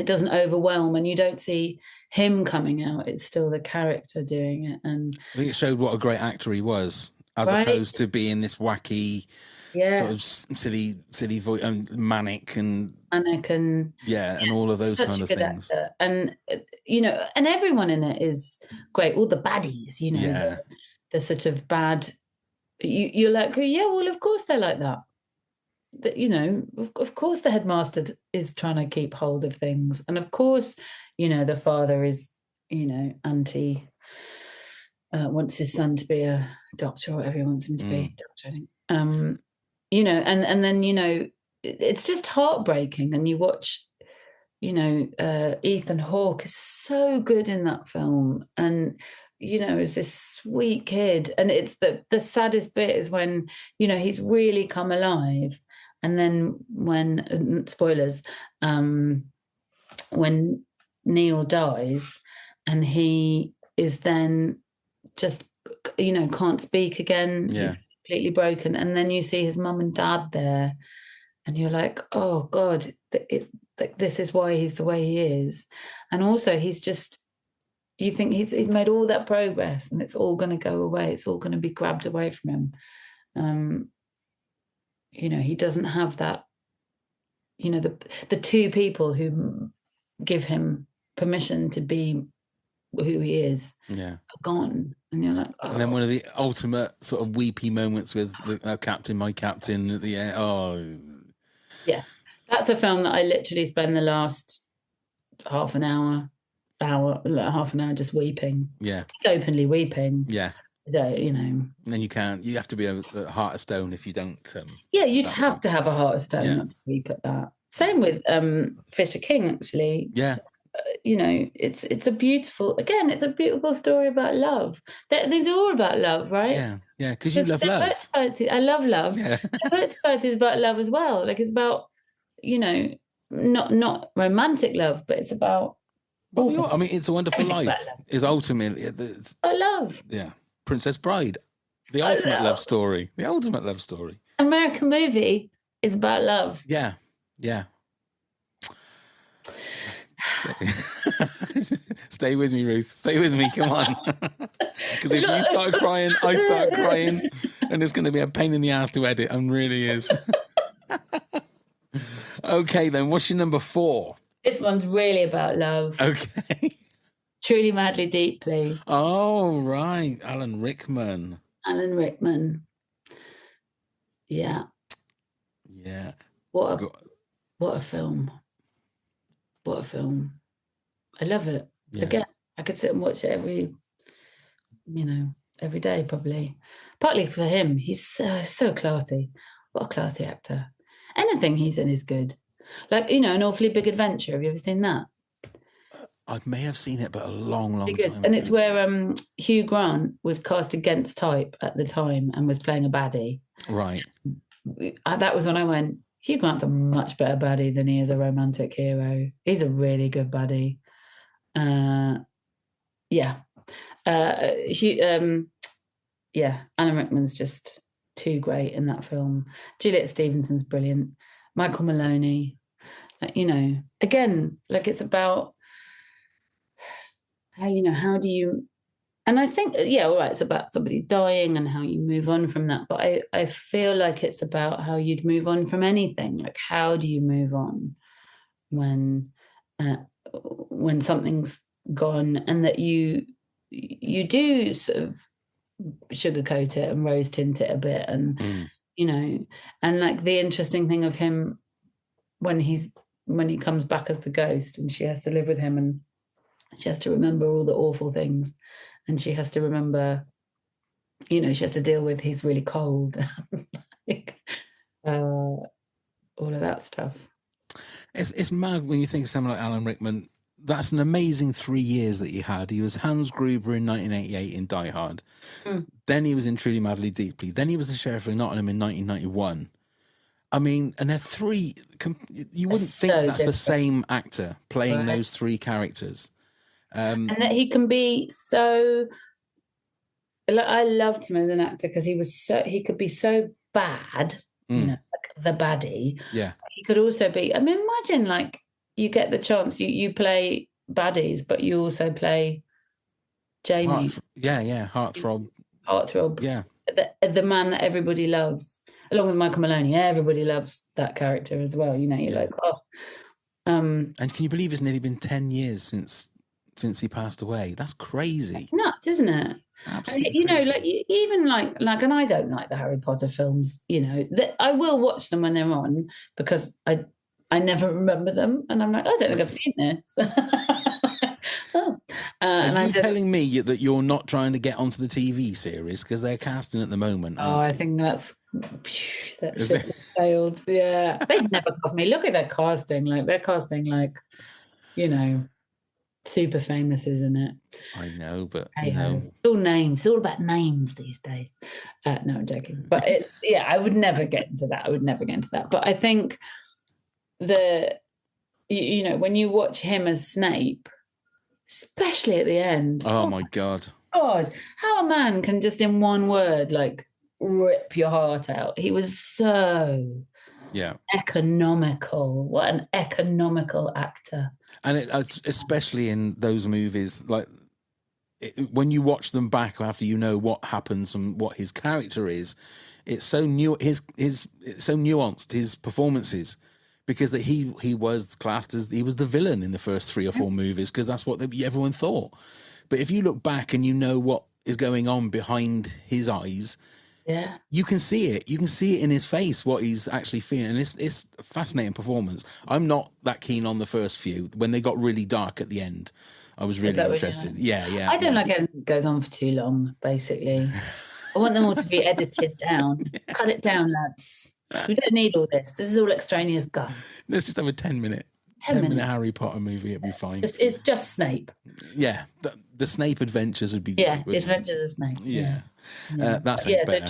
doesn't overwhelm, and you don't see him coming out. It's still the character doing it. And I think it showed what a great actor he was, as opposed to being this wacky, sort of silly voice and manic and and all of those kind of things. Actor. And you know, and everyone in it is great. All the baddies, you know, the sort of bad. You're like, yeah, well, of course they're like that. That, you know, of course the headmaster is trying to keep hold of things, and of course, you know, the father is, you know, wants his son to be a doctor or whatever he wants him to be, doctor, I think. You know, and then, you know, it's just heartbreaking. And you watch, you know, Ethan Hawke is so good in that film, and you know, is this sweet kid, and it's the saddest bit is when, you know, he's really come alive. And then when, spoilers, when Neil dies and he is then just, you know, can't speak again, he's completely broken. And then you see his mum and dad there and you're like, oh God, this is why he's the way he is. And also he's just, you think he's made all that progress and it's all going to go away. It's all going to be grabbed away from him. You know, he doesn't have that, you know, the two people who give him permission to be who he is are gone. And you're like, oh. And then one of the ultimate sort of weepy moments with Captain, my captain at the end. Oh. Yeah. That's a film that I literally spend the last half an hour just weeping. Yeah. Just openly weeping. Yeah. You know. And then you have to be a heart of stone if you don't. You'd have to have a heart of stone not to weep at that. Same with Fisher King, actually. Yeah. You know, it's a beautiful story about love. These are all about love, right? Yeah, yeah, because you love love. I love love. Yeah. Society is about love as well. Like it's about, you know, not romantic love, but it's about. Well, I mean, It's a Wonderful Life is ultimately I love. Yeah, Princess Bride, the ultimate love story. The ultimate love story. American Movie is about love. Yeah, yeah. Stay with me, Ruth. Stay with me. Come on. Because if you start crying, I start crying, and it's going to be a pain in the ass to edit. And really is. Okay, then. What's your number 4? This one's really about love. Okay. Truly, Madly, Deeply. Oh, right. Alan Rickman. Yeah. Yeah. What a film. What a film. I love it. Yeah. Again, I could sit and watch it every day probably. Partly for him. He's so classy. What a classy actor. Anything he's in is good. Like, you know, An Awfully Big Adventure. Have you ever seen that? I may have seen it, but a long time ago. And it's where Hugh Grant was cast against type at the time and was playing a baddie. Right. That was when I went, Hugh Grant's a much better baddie than he is a romantic hero. He's a really good baddie. Alan Rickman's just too great in that film. Juliet Stevenson's brilliant. Michael Maloney, you know, again, like it's about how do you, and I think, it's about somebody dying and how you move on from that. But I feel like it's about how you'd move on from anything. Like, how do you move on when something's gone, and that you do sort of sugarcoat it and rose tint it a bit, and you know, and like the interesting thing of him when he comes back as the ghost, and she has to live with him, and she has to remember all the awful things, and she has to remember, you know, she has to deal with he's really cold, like, all of that stuff. It's mad when you think of someone like Alan Rickman. That's an amazing 3 years that he had. He was Hans Gruber in 1988 in Die Hard. Then he was in Truly Madly Deeply. Then he was the Sheriff of Nottingham in 1991. I mean, and they're three. You wouldn't think so that's the different. same actor playing Right. those three characters. And that he can be so. Like, I loved him as an actor because he could be so bad, like the baddie. Yeah. He could also be. I mean, imagine like you get the chance, you play baddies, but you also play Jamie. Heartthrob. Heartthrob. Yeah. The man that everybody loves, along with Michael Maloney. Everybody loves that character as well. You're like, oh. And can you believe it's nearly been 10 years since he passed away? That's crazy. Nuts, isn't it? Absolutely. And, like even like, and I don't like the Harry Potter films. That I will watch them when they're on because I never remember them, and I'm like, I don't think I've seen this. Are you telling me that you're not trying to get onto the TV series because they're casting at the moment? Oh, I think that ship failed. Yeah, they'd never cast me. Look at their casting. Like they're casting like, super famous, isn't it? I know, but it's all names. It's all about names these days. No, I'm joking. But I would never get into that. But I think when you watch him as Snape, especially at the end. Oh my God, how a man can just in one word like rip your heart out. He was so economical. What an economical actor. And especially in those movies, like when you watch them back after you know what happens and what his character is, it's so new. It's so nuanced, his performances, because he was classed as he was the villain in the first 3 or 4 movies because that's what everyone thought. But if you look back and you know what is going on behind his eyes, you can see it. You can see it in his face, what he's actually feeling. And it's a fascinating performance. I'm not that keen on the first few. When they got really dark at the end, I was really interested. Yeah. I don't like it goes on for too long, basically. I want them all to be edited down. Cut it down, lads. We don't need all this. This is all extraneous guff. Let's just have a 10-minute Harry Potter movie. It'd be fine. It's just Snape. Yeah. The Snape adventures would be good. Yeah, the adventures of Snape. Yeah. That sounds better.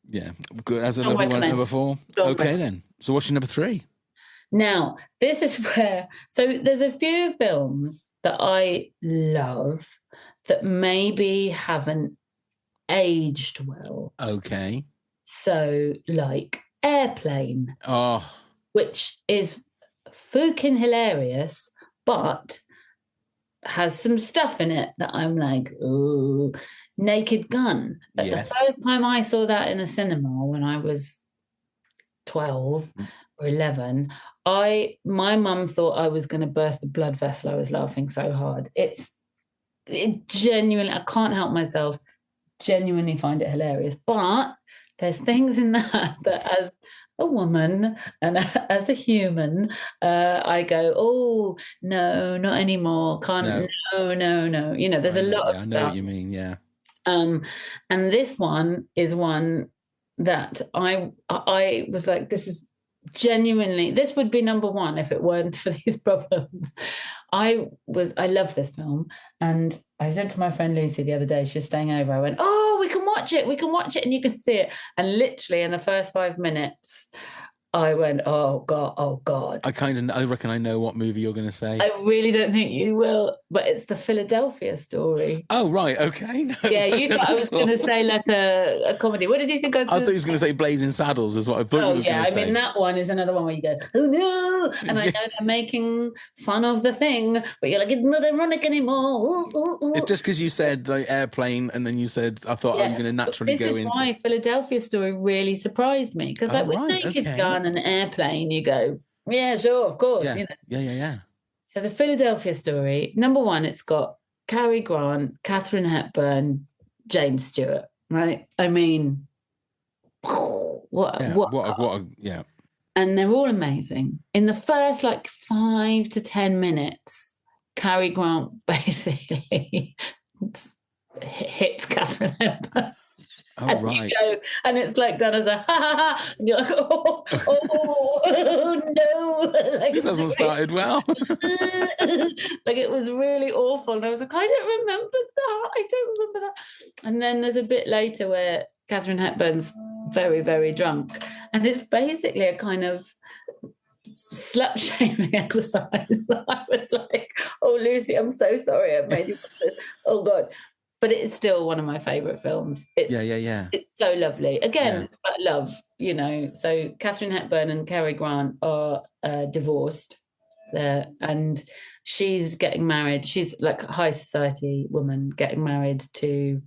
Yeah. Good. As everyone at number 4. Okay, then. So what's your number 3? Now, this is where... So there's a few films that I love that maybe haven't aged well. Okay. So, like Airplane. Oh. Which is fucking hilarious, but has some stuff in it that I'm like, ooh. Naked Gun. But the first time I saw that in a cinema when I was 12 or 11, my mum thought I was going to burst a blood vessel. I was laughing so hard. It genuinely, I can't help myself, genuinely find it hilarious. But there's things in that as a woman and as a human, I go, oh, no, not anymore. Can't, no. There's a lot of stuff. I know what you mean, yeah. And this one is one that I was like, this is genuinely, this would be number 1 if it weren't for these problems. I love this film, and I said to my friend Lucy the other day, she was staying over, I went, oh, we can watch it and you can see it. And literally in the first 5 minutes I went, oh God. I reckon I know what movie you're going to say. I really don't think you will, but it's the Philadelphia Story. Oh, right, okay. No, yeah, you thought I was going to say like a comedy. What did you think I was going to say? I thought you was going to say Blazing Saddles is what I thought you was going to say. I mean, that one is another one where you go, oh no, and I know they're making fun of the thing, but you're like, it's not ironic anymore. Ooh. It's just because you said like Airplane, and then you said, I thought I'm going to naturally go into... This is why Philadelphia Story really surprised me, because with Naked Gun and Airplane, you go, yeah, sure, of course. Yeah. So the Philadelphia Story, number 1, it's got Cary Grant, Katharine Hepburn, James Stewart, right? I mean, what? And they're all amazing. In the first 5 to 10 minutes, Cary Grant basically hits Katharine Hepburn. Oh, and right. You go, and it's done as a ha ha ha, and you're like, oh no. This hasn't started well. It was really awful. And I was like, I don't remember that. And then there's a bit later where Katharine Hepburn's very, very drunk. And it's basically a kind of slut shaming exercise. I was like, oh, Lucy, I'm so sorry I've made you watch this. Oh, God. But it's still one of my favourite films. It's so lovely. Again, it's about love, you know. So Katharine Hepburn and Cary Grant are divorced there, and she's getting married. She's like a high society woman getting married to,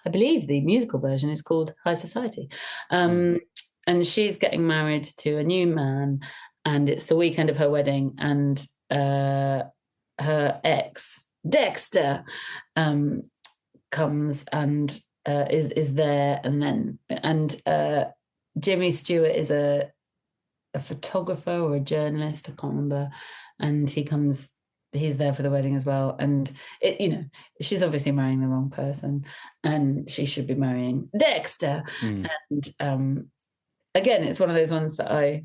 I believe the musical version is called High Society. And she's getting married to a new man, and it's the weekend of her wedding, and her ex, Dexter, comes and is there, and Jimmy Stewart is a photographer or a journalist, I can't remember, and he's there for the wedding as well. And she's obviously marrying the wrong person, and she should be marrying Dexter. And again, it's one of those ones that I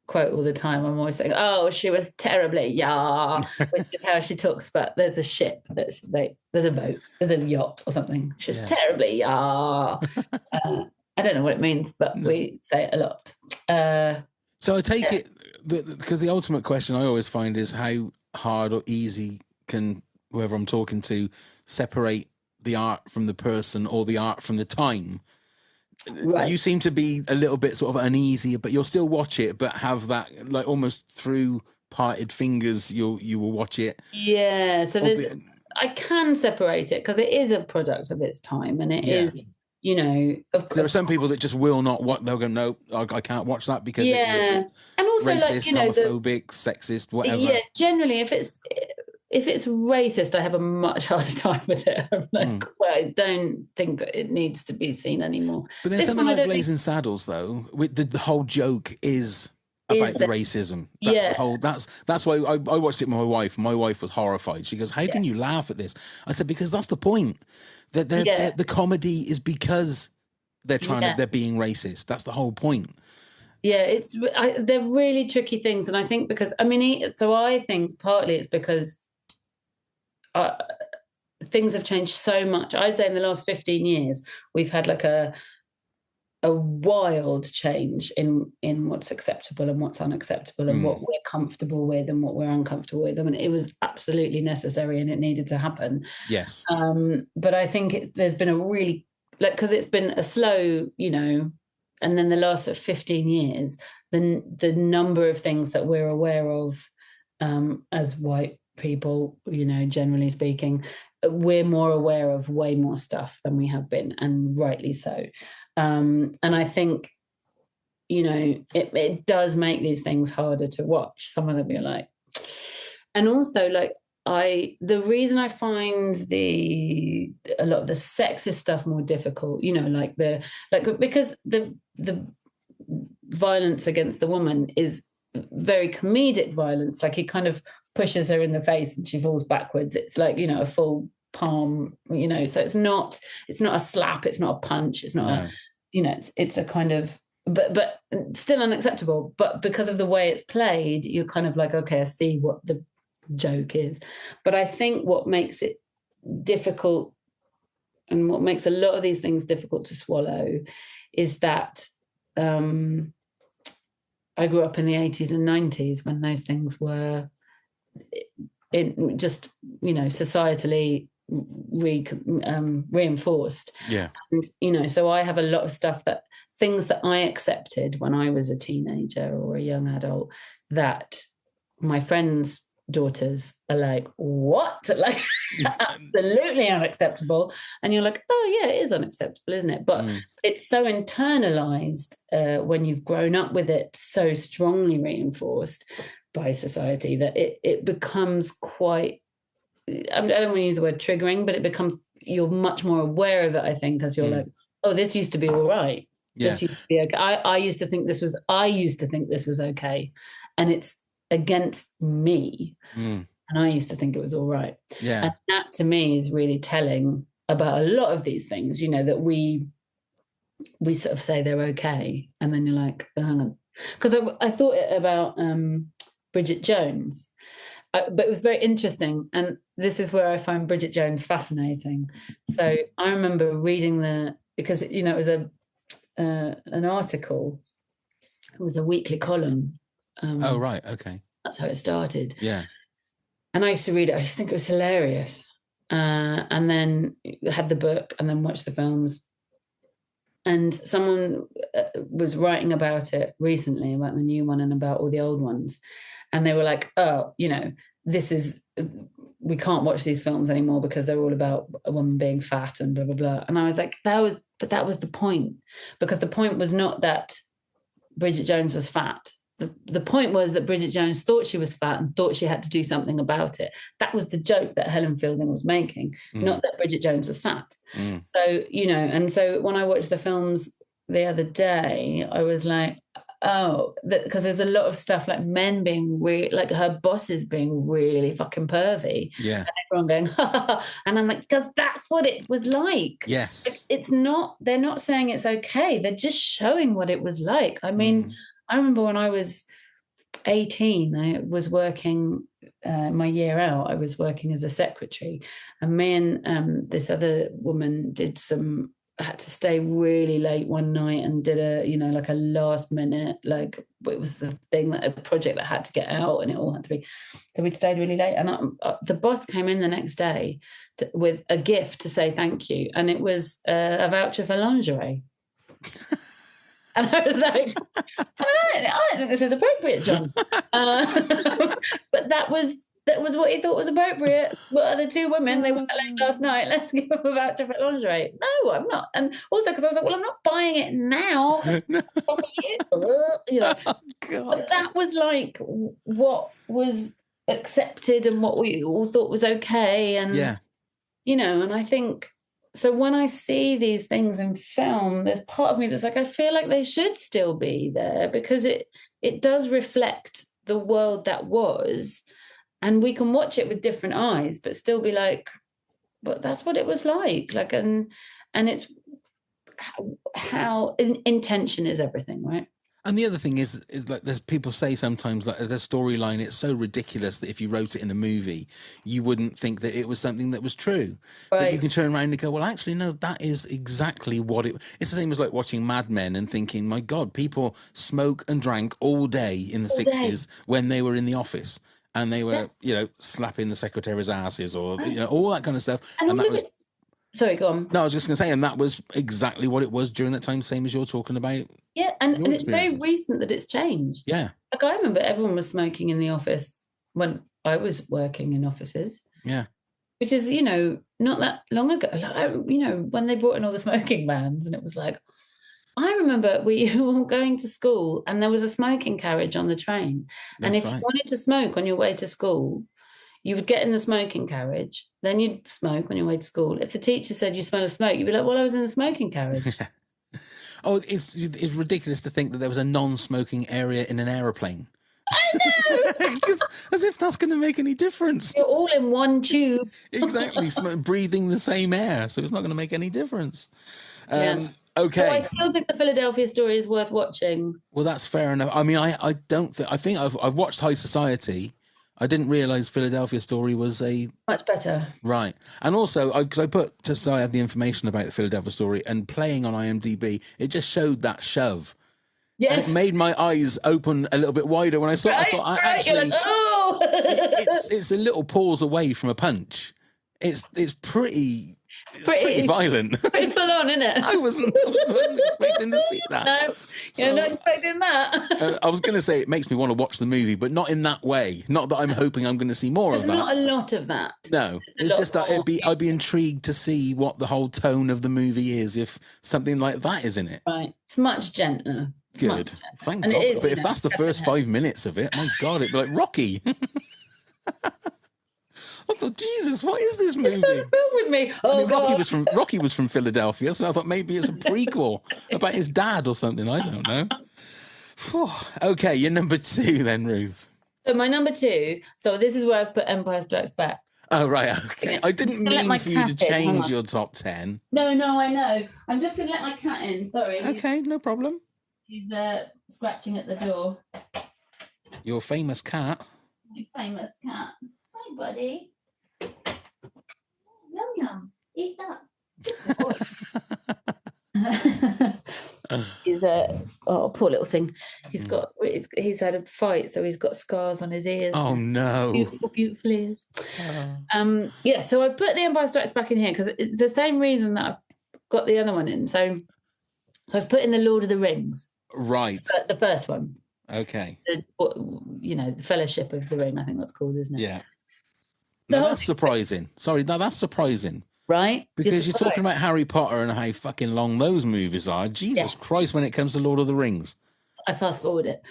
quote all the time. I'm always saying, oh, she was terribly, which is how she talks about, there's a ship, there's a boat, there's a yacht or something. She's terribly, I don't know what it means, but we say it a lot. So I take it, because the ultimate question I always find is how hard or easy can whoever I'm talking to separate the art from the person or the art from the time. Right. You seem to be a little bit sort of uneasy, but you'll still watch it, but have that like almost through parted fingers. You will watch it. Yeah. So I can separate it because it is a product of its time, and it is. You know, of course, there are some people that just will not watch. They'll go, no, I can't watch that because it is and also racist, homophobic, sexist, whatever. Yeah, generally, if it's racist, I have a much harder time with it. I'm like, well, I don't think it needs to be seen anymore. But then something like Blazing Saddles, though, with the whole joke is about the racism. That's the whole. That's why I watched it with my wife. My wife was horrified. She goes, "How can you laugh at this?" I said, "Because that's the point. That the comedy is because they're they're being racist. That's the whole point." Yeah, they're really tricky things, and I think because I think partly it's because things have changed so much. I'd say in the last 15 years we've had like a wild change in what's acceptable and what's unacceptable, and what we're comfortable with and what we're uncomfortable with. I mean, it was absolutely necessary and it needed to happen. Yes. But I think there's been a really, because it's been a slow, and then the last 15 years, the number of things that we're aware of as white people, generally speaking, we're more aware of way more stuff than we have been, and rightly so. And I think, it does make these things harder to watch. Some of them you're like, and also like the reason I find a lot of the sexist stuff more difficult, because the violence against the woman is very comedic violence. Like he kind of pushes her in the face and she falls backwards. It's like, a full palm, so it's not a slap, it's not a punch, it's not it's a kind of, but still unacceptable. But because of the way it's played, you're kind of like, okay, I see what the joke is. But I think what makes it difficult and what makes a lot of these things difficult to swallow is that I grew up in the 80s and 90s when those things were societally reinforced. And, so I have a lot of stuff things that I accepted when I was a teenager or a young adult that my friends' daughters are like, what? Like, absolutely unacceptable. And you're like, oh yeah, it is unacceptable, isn't it? But it's so internalized when you've grown up with it, so strongly reinforced by society, that it becomes quite, I don't want to use the word triggering, but you're much more aware of it, I think, as you're like, oh, this used to be all right. This used to be okay. I used to think this was okay. And it's against me. And I used to think it was all right. Yeah. And that to me is really telling about a lot of these things, that we sort of say they're okay. And then you're like, oh, hang on. Because I thought about Bridget Jones. But it was very interesting, and this is where I find Bridget Jones fascinating. So I remember reading because it was an article. It was a weekly column. Oh, right. Okay. That's how it started. Yeah. And I used to read it. I used to think it was hilarious. And then had the book and then watched the films. And someone was writing about it recently, about the new one and about all the old ones. And they were like, oh, we can't watch these films anymore because they're all about a woman being fat and blah, blah, blah. And I was like, that was the point. Because the point was not that Bridget Jones was fat. The point was that Bridget Jones thought she was fat and thought she had to do something about it. That was the joke that Helen Fielding was making, not that Bridget Jones was fat. So, and so when I watched the films the other day, I was like, oh, because there's a lot of stuff like men being like her bosses being really fucking pervy. Yeah. And everyone going, ha, ha, ha. And I'm like, because that's what it was like. Yes. Like, it's not, they're not saying it's okay. They're just showing what it was like. I mean, I remember when I was 18, I was working my year out. I was working as a secretary, and me and this other woman had to stay really late one night and did a last minute, like it was a project that had to get out, and it all had to be. So we'd stayed really late, and the boss came in the next day with a gift to say thank you, and it was a voucher for lingerie. And I was like, I don't think this is appropriate, John. But that was what he thought was appropriate. What are the two women? They went late last night. Let's give them a voucher for lingerie. No, I'm not. And also because I was like, well, I'm not buying it now. But that was like what was accepted and what we all thought was okay. And, and I think... So when I see these things in film, there's part of me that's like, I feel like they should still be there because it does reflect the world that was, and we can watch it with different eyes, but still be like, but that's what it was like. Like, and it's how intention is everything, right? And the other thing is like there's people say sometimes like there's a storyline, it's so ridiculous that if you wrote it in a movie, you wouldn't think that it was something that was true. Right. But you can turn around and go, well, actually, no, that is exactly what it's the same as like watching Mad Men and thinking, my God, people smoke and drank all day in the 60s when they were in the office and they were, slapping the secretary's asses or, all that kind of stuff. And that was... Sorry, go on. No, I was just going to say, and that was exactly what it was during that time, same as you're talking about. Yeah, and it's very recent that it's changed. Yeah. Like I remember everyone was smoking in the office when I was working in offices. Yeah. Which is, not that long ago. Like, when they brought in all the smoking bans and it was like, I remember we were going to school and there was a smoking carriage on the train. And if you wanted to smoke on your way to school, you would get in the smoking carriage, then you'd smoke on your way to school. If the teacher said you smell of smoke, you'd be like, well, I was in the smoking carriage. Oh, it's ridiculous to think that there was a non-smoking area in an aeroplane. I know! As if that's going to make any difference. You're all in one tube. Exactly, breathing the same air, so it's not going to make any difference. Okay. So I still think the Philadelphia Story is worth watching. Well, that's fair enough. I mean, I think I've watched High Society. I didn't realise Philadelphia Story was much better. Right. And also, I had the information about the Philadelphia Story, and playing on IMDb, it just showed that shove. Yes. And it made my eyes open a little bit wider when I saw it. I thought, actually, like, oh! it's a little pause away from a punch. It's pretty violent. Pretty full on, isn't it? I wasn't expecting to see that. No, you're not expecting that. I was going to say it makes me want to watch the movie, but not in that way. Not that I'm hoping I'm going to see more of that. There's not a lot of that. No, it's just that I'd be intrigued to see what the whole tone of the movie is if something like that is in it. Right, it's much gentler. Good, thank God. But if that's the first 5 minutes of it, my God, it'd be like Rocky. I thought, Jesus, what is this movie? Film with me. Oh, God. Rocky was from Philadelphia, so I thought maybe it's a prequel about his dad or something. I don't know. Okay, you're number 2 then, Ruth. So my number 2. So this is where I've put Empire Strikes Back. Oh, right. Okay. I didn't mean for you to change your top 10. No, I know. I'm just going to let my cat in. Sorry. Okay, no problem. He's scratching at the door. Your famous cat. My famous cat. Hi, buddy. Yum, yum. Eat that. He's a poor little thing. He's had a fight, so he's got scars on his ears. Oh no! Beautiful ears. Yeah. So I put The Empire Strikes Back in here because it's the same reason that I've got the other one in. So I've put in the Lord of the Rings. Right. The first one. Okay. The Fellowship of the Ring, I think that's called, isn't it? Yeah. No, that's surprising. Sorry, no, that's surprising. Right? Because you're talking about Harry Potter and how fucking long those movies are. Jesus Christ, when it comes to Lord of the Rings. I fast forward it.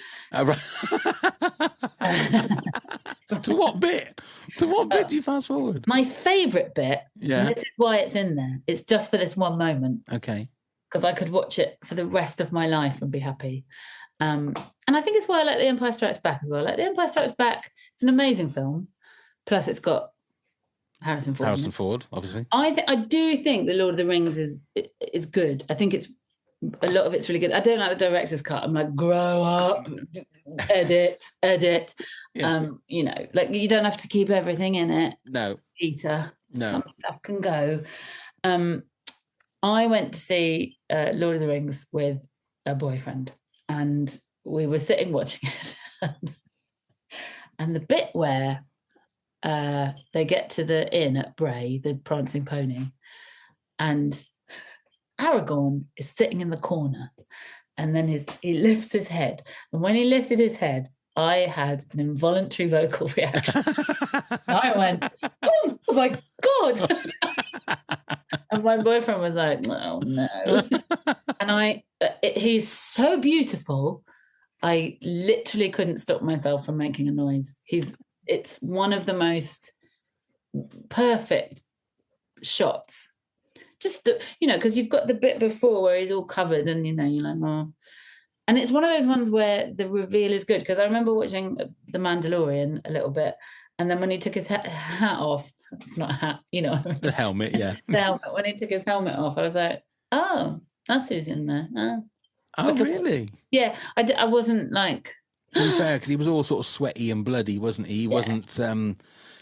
To what bit? To what bit do you fast forward? My favourite bit, and this is why it's in there, it's just for this one moment. Okay. Because I could watch it for the rest of my life and be happy. And I think it's why I like The Empire Strikes Back as well. Like The Empire Strikes Back, it's an amazing film. Plus it's got Harrison Ford, obviously. I do think The Lord of the Rings is good. I think a lot of it's really good. I don't like the director's cut. I'm like, grow up, edit. Yeah. Like you don't have to keep everything in it. No. Peter. No. Some stuff can go. I went to see Lord of the Rings with a boyfriend, and we were sitting watching it. And the bit where they get to the inn at Bray, the prancing pony, and Aragorn is sitting in the corner, and then he lifts his head. And when he lifted his head, I had an involuntary vocal reaction. I went, oh my God. And my boyfriend was like, oh no. And he's so beautiful. I literally couldn't stop myself from making a noise. It's one of the most perfect shots. Just because you've got the bit before where he's all covered and, you're like, oh. And it's one of those ones where the reveal is good, because I remember watching The Mandalorian a little bit, and then when he took his hat off, it's not a hat, The helmet, yeah. The helmet. When he took his helmet off, I was like, oh, that's who's in there. Oh, really? Yeah, I wasn't like... To be fair, because he was all sort of sweaty and bloody, wasn't he? He wasn't...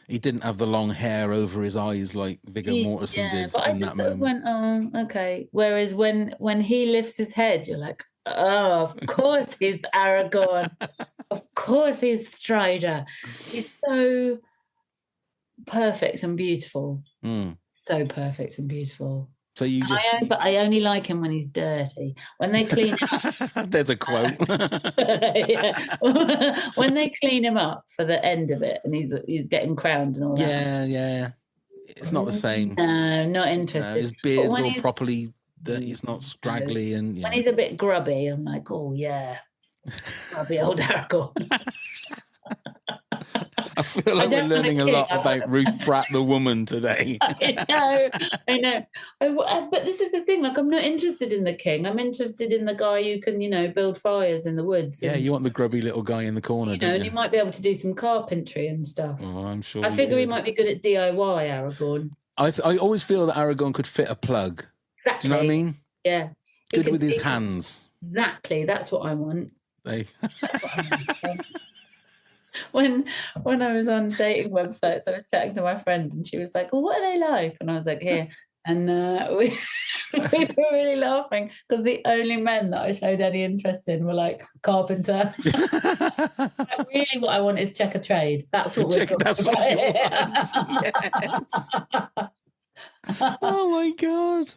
He didn't have the long hair over his eyes like Viggo Mortensen did in that moment. Went, oh, okay. Whereas when he lifts his head, you're like, oh, of course he's Aragorn. Of course he's Strider. He's so perfect and beautiful. So perfect and beautiful. So you just... But I only like him when he's dirty. When they clean him up... There's a quote. When they clean him up for the end of it and he's getting crowned and all that. Yeah. It's not the same. No, not interested. No, his beard's all properly... It's not straggly and... When he's a bit grubby, I'm like, oh, yeah. Grubby old Aragorn. I feel like we're learning a lot about Ruth Bratt, the woman, today. I know. But this is the thing. Like, I'm not interested in the king. I'm interested in the guy who can, build fires in the woods. Yeah, you want the grubby little guy in the corner, don't you? And he might be able to do some carpentry and stuff. Oh, I'm sure. I figure he might be good at DIY, Aragorn. I always feel that Aragorn could fit a plug. Exactly. Do you know what I mean? Yeah. Good with his hands. Exactly. That's what I want. That's what I want. When I was on dating websites, I was chatting to my friend and she was like, well, what are they like? And I was like, here. And we were really laughing because the only men that I showed any interest in were like carpenter. Like, really what I want is check a trade. That's what we're talking about. Yes. Oh my God.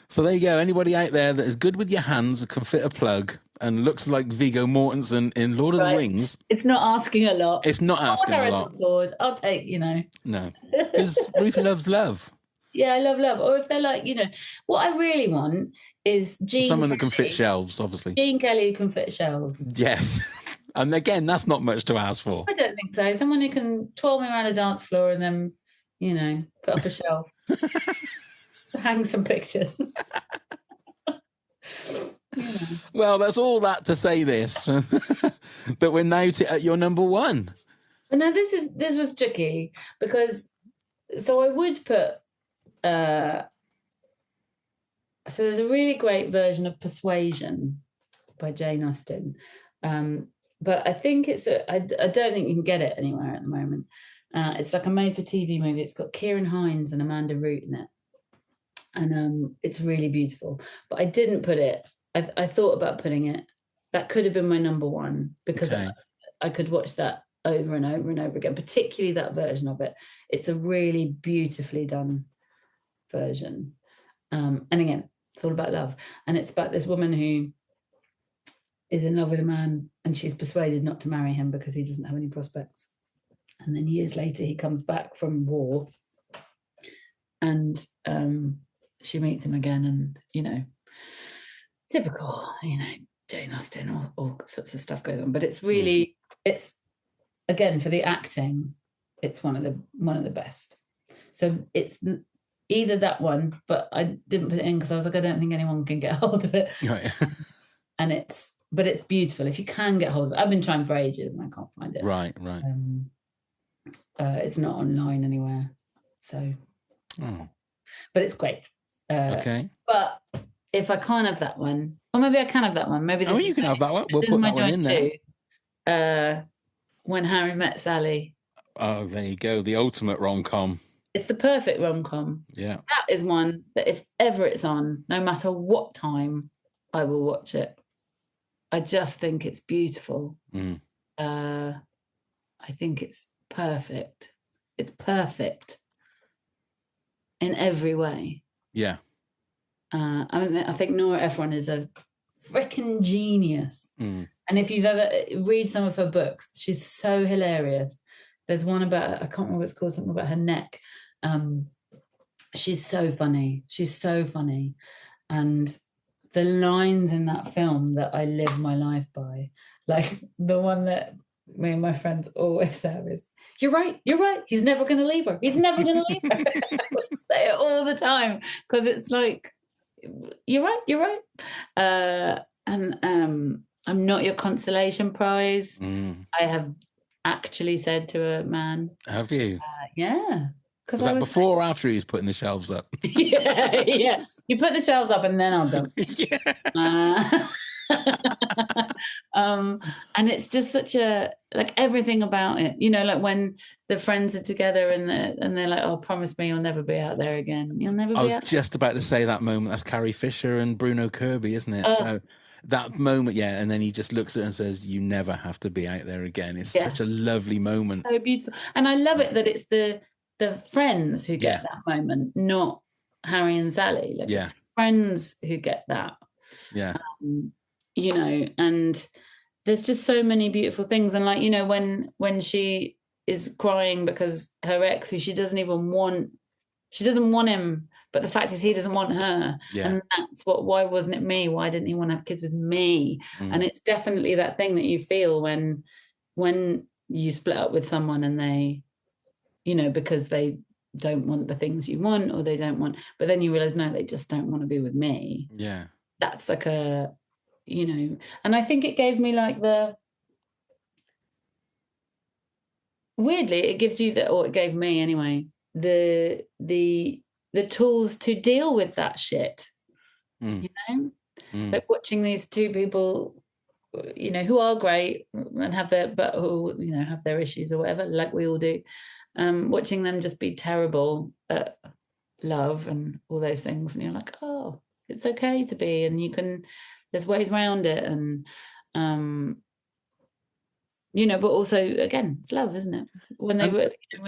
So there you go. Anybody out there that is good with your hands, can fit a plug, and looks like Viggo Mortensen in Lord of the Rings. It's not asking a lot. It's not asking a lot. I'll take, No. Because Ruth loves love. Yeah, I love love. Or if they're like, what I really want is someone that can fit shelves, obviously. Gene Kelly can fit shelves. Yes. And again, that's not much to ask for. I don't think so. Someone who can twirl me around a dance floor and then, put up a shelf. Hang some pictures. Well, that's all that to say this. That we're now at your number one. But now this was tricky because I would put so there's a really great version of Persuasion by Jane Austen. But I think I don't think you can get it anywhere at the moment. It's like a made-for-TV movie. It's got Kieran Hines and Amanda Root in it. And it's really beautiful. But I didn't put it I thought about putting it. That could have been my number one, because I could watch that over and over and over again, particularly that version of it. It's a really beautifully done version. And again, it's all about love. And it's about this woman who is in love with a man, and she's persuaded not to marry him because he doesn't have any prospects. And then years later, he comes back from war, and she meets him again, and, you know, typical, you know, Jane Austen, all sorts of stuff goes on. But it's really, it's, again, for the acting, it's one of the best. So it's either that one, but I didn't put it in because I was like, I don't think anyone can get hold of it. Right. And it's beautiful if you can get hold of it. I've been trying for ages and I can't find it. Right. It's not online anywhere, so. But it's great. Okay. But if I can't have that one, or maybe I can have that one. Maybe this you can have that one. We'll put that one in there. Too. When Harry Met Sally. Oh, there you go. The ultimate rom-com. It's the perfect rom-com. Yeah. That is one that if ever it's on, no matter what time, I will watch it. I just think it's beautiful. I think it's perfect. It's perfect in every way. Yeah. I think Nora Ephron is a freaking genius. And if you've ever read some of her books, she's so hilarious. There's one about, I can't remember what it's called, something about her neck. She's so funny. She's so funny. And the lines in that film that I live my life by, like the one that me and my friends always say is, you're right. He's never going to leave her. He's never going to leave her. I say it all the time because it's like, you're right. And I'm not your consolation prize. I have actually said to a man. Have you? Yeah. Was that before or after he was putting the shelves up? yeah. You put the shelves up and then I'll dump. And it's just such a, like, everything about it, you know, like when the friends are together and they're like, oh, promise me you'll never be out there again. You'll never be I was just about to say that moment. That's Carrie Fisher and Bruno Kirby, isn't it? So that moment, and then he just looks at her and says, you never have to be out there again. It's such a lovely moment. So beautiful. And I love it that it's the friends who get that moment, not Harry and Sally. Like it's friends who get that. Yeah. You know, and there's just so many beautiful things. And like, you know, when she is crying because her ex, who she doesn't want him, but the fact is he doesn't want her. And that's why wasn't it me? Why didn't he want to have kids with me? And it's definitely that thing that you feel when you split up with someone and they, you know, because they don't want the things you want, or they don't want, but then you realize, no, they just don't want to be with me. Yeah. That's like a, you know, and I think it gave me like weirdly, it gives you or it gave me anyway, the tools to deal with that shit. You know, like watching these two people, you know, who are great and have who, you know, have their issues or whatever, like we all do. Watching them just be terrible at love and all those things, and you're like, oh, it's okay to be, and there's ways around it, and you know, but also again, it's love, isn't it? When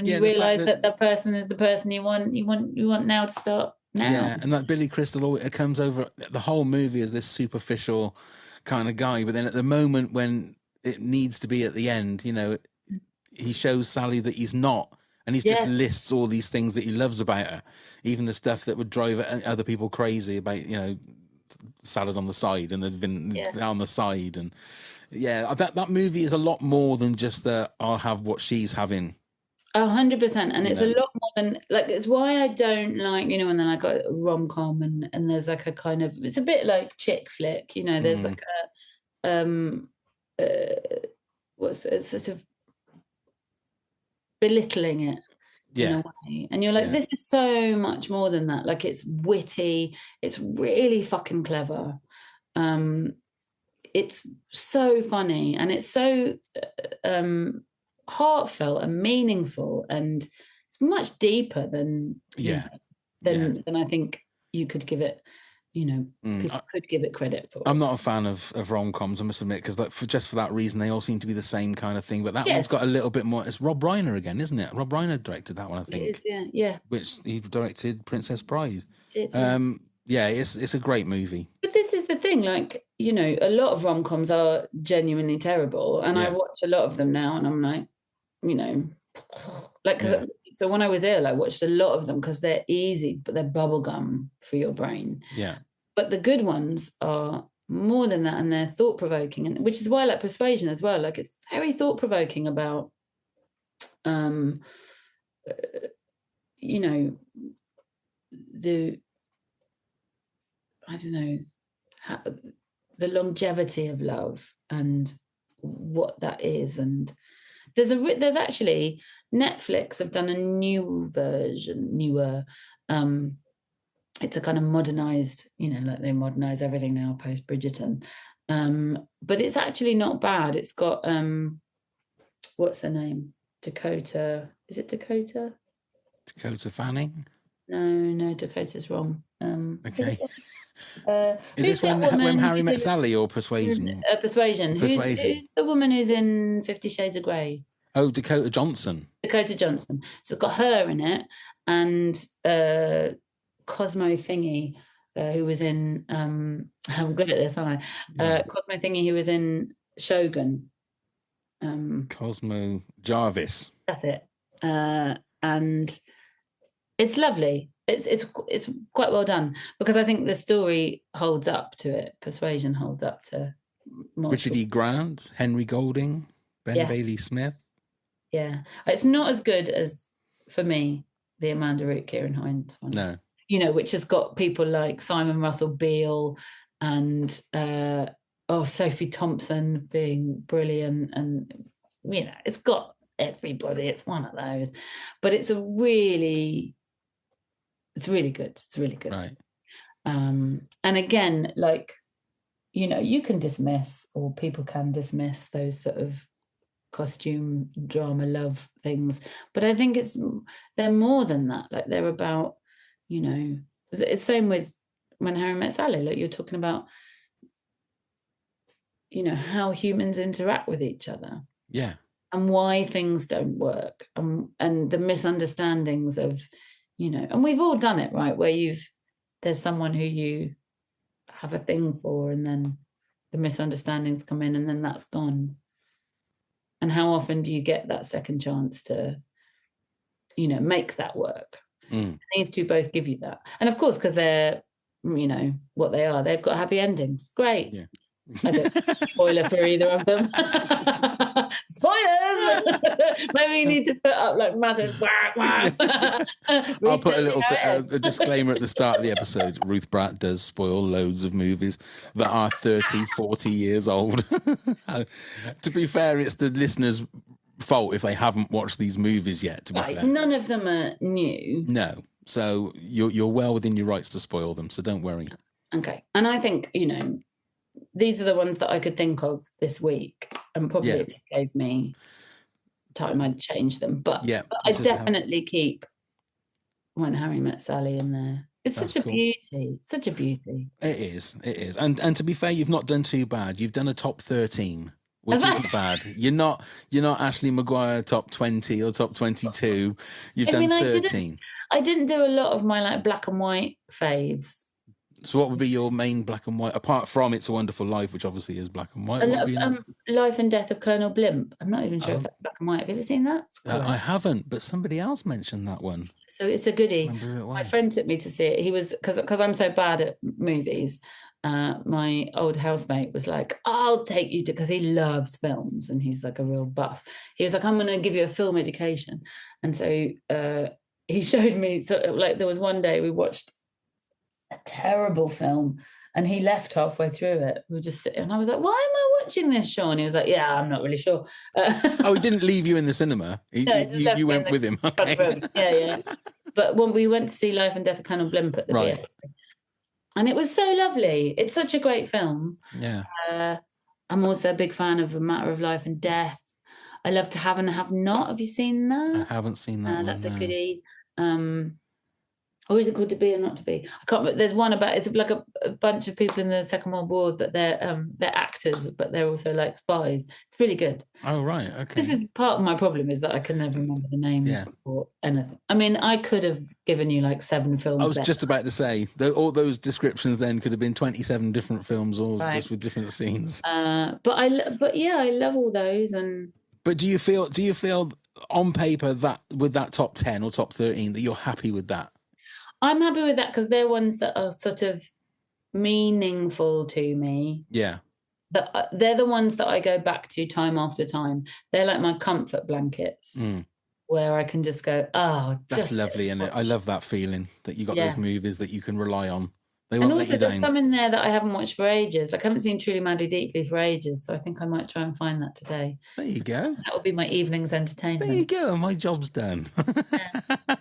you realise that person is the person you want now to start now. Yeah, and that Billy Crystal, it comes over the whole movie as this superficial kind of guy, but then at the moment when it needs to be at the end, you know, he shows Sally that he's not, and he just lists all these things that he loves about her, even the stuff that would drive other people crazy about, you know, salad on the side and the on the side, and that movie is a lot more than just I'll have what she's having. 100%, and it's a lot more than, like, it's why I don't like, you know, when they're like a rom-com and there's like a kind of, it's a bit like chick flick, you know, there's like it's sort of belittling it in a way, and you're like, this is so much more than that. Like, it's witty, it's really fucking clever, it's so funny, and it's so heartfelt and meaningful, and it's much deeper than than I think you could give it you know, people could give it credit for. I'm not a fan of rom-coms, I must admit, because for that reason, they all seem to be the same kind of thing. But that one's got a little bit more. It's Rob Reiner again, isn't it? Rob Reiner directed that one, I think. It is, yeah. Which he directed Princess Bride. It's a great movie. But this is the thing, like, you know, a lot of rom-coms are genuinely terrible, and I watch a lot of them now, and I'm like, you know, like, so when I was ill, I watched a lot of them because they're easy, but they're bubblegum for your brain. Yeah. But the good ones are more than that, and they're thought-provoking, and which is why I like Persuasion as well. Like, it's very thought-provoking about, you know, the longevity of love and what that is. And there's actually, Netflix have done a newer it's a kind of modernized, you know, like they modernize everything now post Bridgerton, but it's actually not bad. It's got what's her name, Dakota, is it Dakota Fanning? No, Dakota's wrong. Okay. Is this when Harry Met Sally or Persuasion? Persuasion. Who's the woman who's in 50 Shades of Grey? Oh, Dakota Johnson. So it's got her in it, and Cosmo Thingy, who was in I'm good at this, aren't I? Cosmo Thingy, who was in Shogun. Cosmo Jarvis. That's it. And it's lovely. It's quite well done, because I think the story holds up to it. Persuasion holds up to Richard E. Grant, Henry Golding, Ben Bailey Smith. Yeah, it's not as good as, for me, the Amanda Root Kieran Hines one. No, you know, which has got people like Simon Russell Beale and Sophie Thompson being brilliant, and you know, it's got everybody. It's one of those, but it's really good. It's really good. Right. And again, like, you know, you can dismiss, or people can dismiss, those sort of costume drama love things, but I think they're more than that. Like, they're about, you know, it's same with When Harry Met Sally. Like, you're talking about, you know, how humans interact with each other. Yeah. And why things don't work, and the misunderstandings of, you know, and we've all done it, right? Where there's someone who you have a thing for, and then the misunderstandings come in, and then that's gone. And how often do you get that second chance to, you know, make that work? These two both give you that. And of course, because they're, you know, what they are, they've got happy endings. Great. Yeah. I don't spoiler for either of them. Spoilers. Maybe we need to put up like massive I'll put a little a disclaimer at the start of the episode. Ruth Bratt does spoil loads of movies that are 30, 40 years old. To be fair, it's the listeners' fault if they haven't watched these movies yet, to be fair. None of them are new. No. So you're well within your rights to spoil them, so don't worry. Okay. And I think, you know, these are the ones that I could think of this week, and probably if it gave me time, I'd change them. But I definitely keep When Harry Met Sally in there. It's such a beauty. Such a beauty. It is. And to be fair, you've not done too bad. You've done a top 13, which isn't bad. You're not Ashley Maguire top 20 or top 22. You've done 13. I didn't do a lot of my like black and white faves. So what would be your main black and white, apart from It's a Wonderful Life, which obviously is black and white? Life and Death of Colonel Blimp. I'm not even sure if that's black and white. Have you ever seen that? I haven't, but somebody else mentioned that one. So it's a goodie. My friend took me to see it. He was, because I'm so bad at movies, my old housemate was like, I'll take you to, because he loves films and he's like a real buff. He was like, I'm going to give you a film education. And so he showed me, like there was one day we watched a terrible film, and he left halfway through it. We were just sitting, and I was like, why am I watching this, Sean? He was like, yeah, I'm not really sure. He didn't leave you in the cinema. You went with him. Okay. Yeah. But when we went to see Life and Death of Colonel Blimp at the theatre, and it was so lovely. It's such a great film. Yeah. I'm also a big fan of A Matter of Life and Death. I love To Have and Have Not. Have you seen that? I haven't seen that one. That's a goodie. Or is it called To Be or Not to Be? I can't remember. There's one about, it's like a bunch of people in the Second World War, but they're actors, but they're also like spies. It's really good. Oh, right. Okay. This is part of my problem, is that I can never remember the names or anything. I mean, I could have given you like 7 films. I was just about to say, all those descriptions then could have been 27 different films, all just with different scenes. But yeah, I love all those. But do you feel on paper that with that top 10 or top 13 that you're happy with that? I'm happy with that because they're ones that are sort of meaningful to me. Yeah. They're the ones that I go back to time after time. They're like my comfort blankets where I can just go, oh, that's lovely, isn't it? I love that feeling that you got those movies that you can rely on. They won't let you down. There's some in there that I haven't watched for ages. Like I haven't seen Truly Madly Deeply for ages, so I think I might try and find that today. There you go. That will be my evening's entertainment. There you go. My job's done.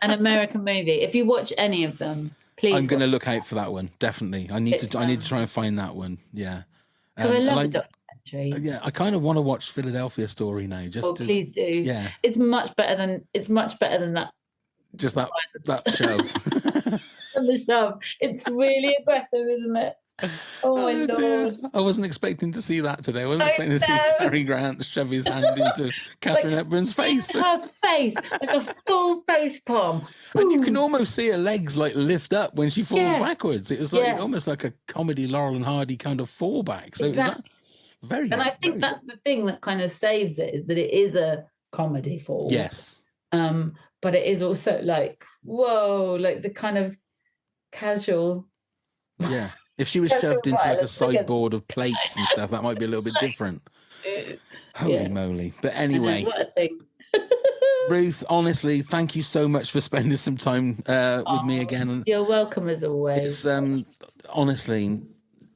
An American movie. If you watch any of them, please. I'm going to look out for that one. Definitely. I need to try and find that one. Yeah. Because I love the documentary. Yeah, I kind of want to watch Philadelphia Story now. Please do. Yeah. It's much better than that. Just that shove. The shove. It's really aggressive, isn't it? Oh my Lord. Dear. I wasn't expecting to see that today. I wasn't expecting to see Cary Grant shove his hand into Catherine Hepburn's face. Her face, like a full face palm. And you can almost see her legs like lift up when she falls backwards. It was like almost like a comedy Laurel and Hardy kind of fallback. So exactly. It was very. And I think that's the thing that kind of saves it, is that it is a comedy fall. Yes. But it is also like, whoa, like the kind of casual. Yeah. If she was shoved into like a sideboard of plates and stuff, that might be a little bit different. Holy moly. But anyway. What a thing. Ruth, honestly, thank you so much for spending some time with me again. You're welcome as always. It's honestly,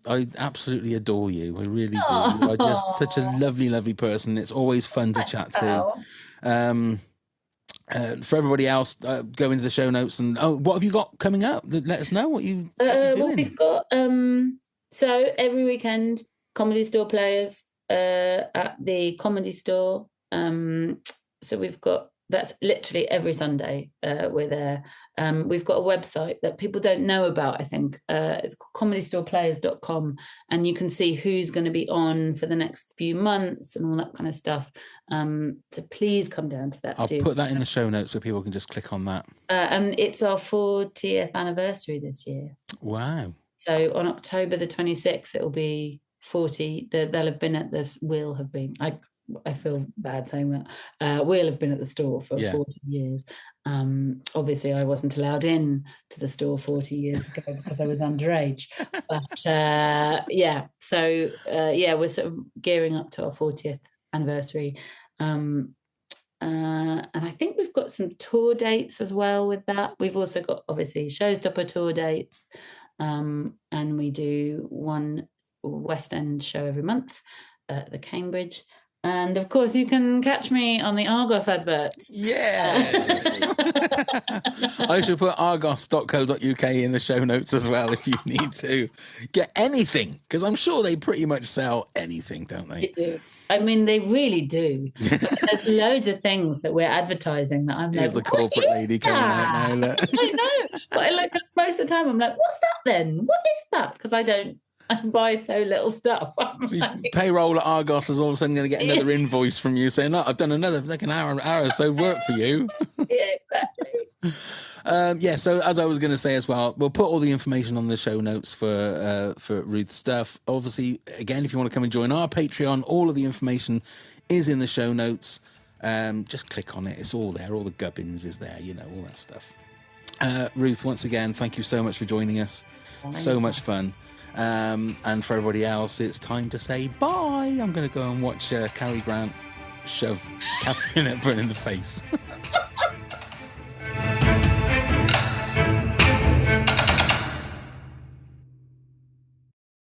I absolutely adore you. I really do. You are just such a lovely, lovely person. It's always fun to chat to. For everybody else, go into the show notes and what have you got coming up? Let us know what you. Well, we've got so every weekend, Comedy Store players at the Comedy Store. So we've got, that's literally every Sunday we're there. We've got a website that people don't know about, I think. It's comedystoreplayers.com, and you can see who's going to be on for the next few months and all that kind of stuff. So please come down to that. I'll put that in the show notes so people can just click on that. And it's our 40th anniversary this year. Wow. So on October the 26th, it'll be 40. They'll have been at this, will have been. I feel bad saying that. We'll have been at the store for 40 years. Obviously, I wasn't allowed in to the store 40 years ago because I was underage. But we're sort of gearing up to our 40th anniversary. And I think we've got some tour dates as well with that. We've also got, obviously, Showstopper tour dates. And we do one West End show every month at the Cambridge. And of course, you can catch me on the Argos adverts. Yes. I should put argos.co.uk in the show notes as well if you need to get anything, because I'm sure they pretty much sell anything, don't they? They do. I mean, they really do. There's loads of things that we're advertising that I'm Here's like, the corporate lady coming out now. Look. I know. But most of the time, I'm like, what's that then? What is that? Because I buy so little stuff. Payroll at Argos is all of a sudden going to get another invoice from you saying, I've done another like an hour or so work for you. Yeah, exactly. So as I was going to say as well, we'll put all the information on the show notes for Ruth's stuff. Obviously, again, if you want to come and join our Patreon, all of the information is in the show notes. Just click on it. It's all there. All the Gubbins is there, all that stuff. Ruth, once again, thank you so much for joining us. So much fun. And for everybody else, it's time to say bye. I'm going to go and watch Cary Grant shove Catherine Hepburn in the face.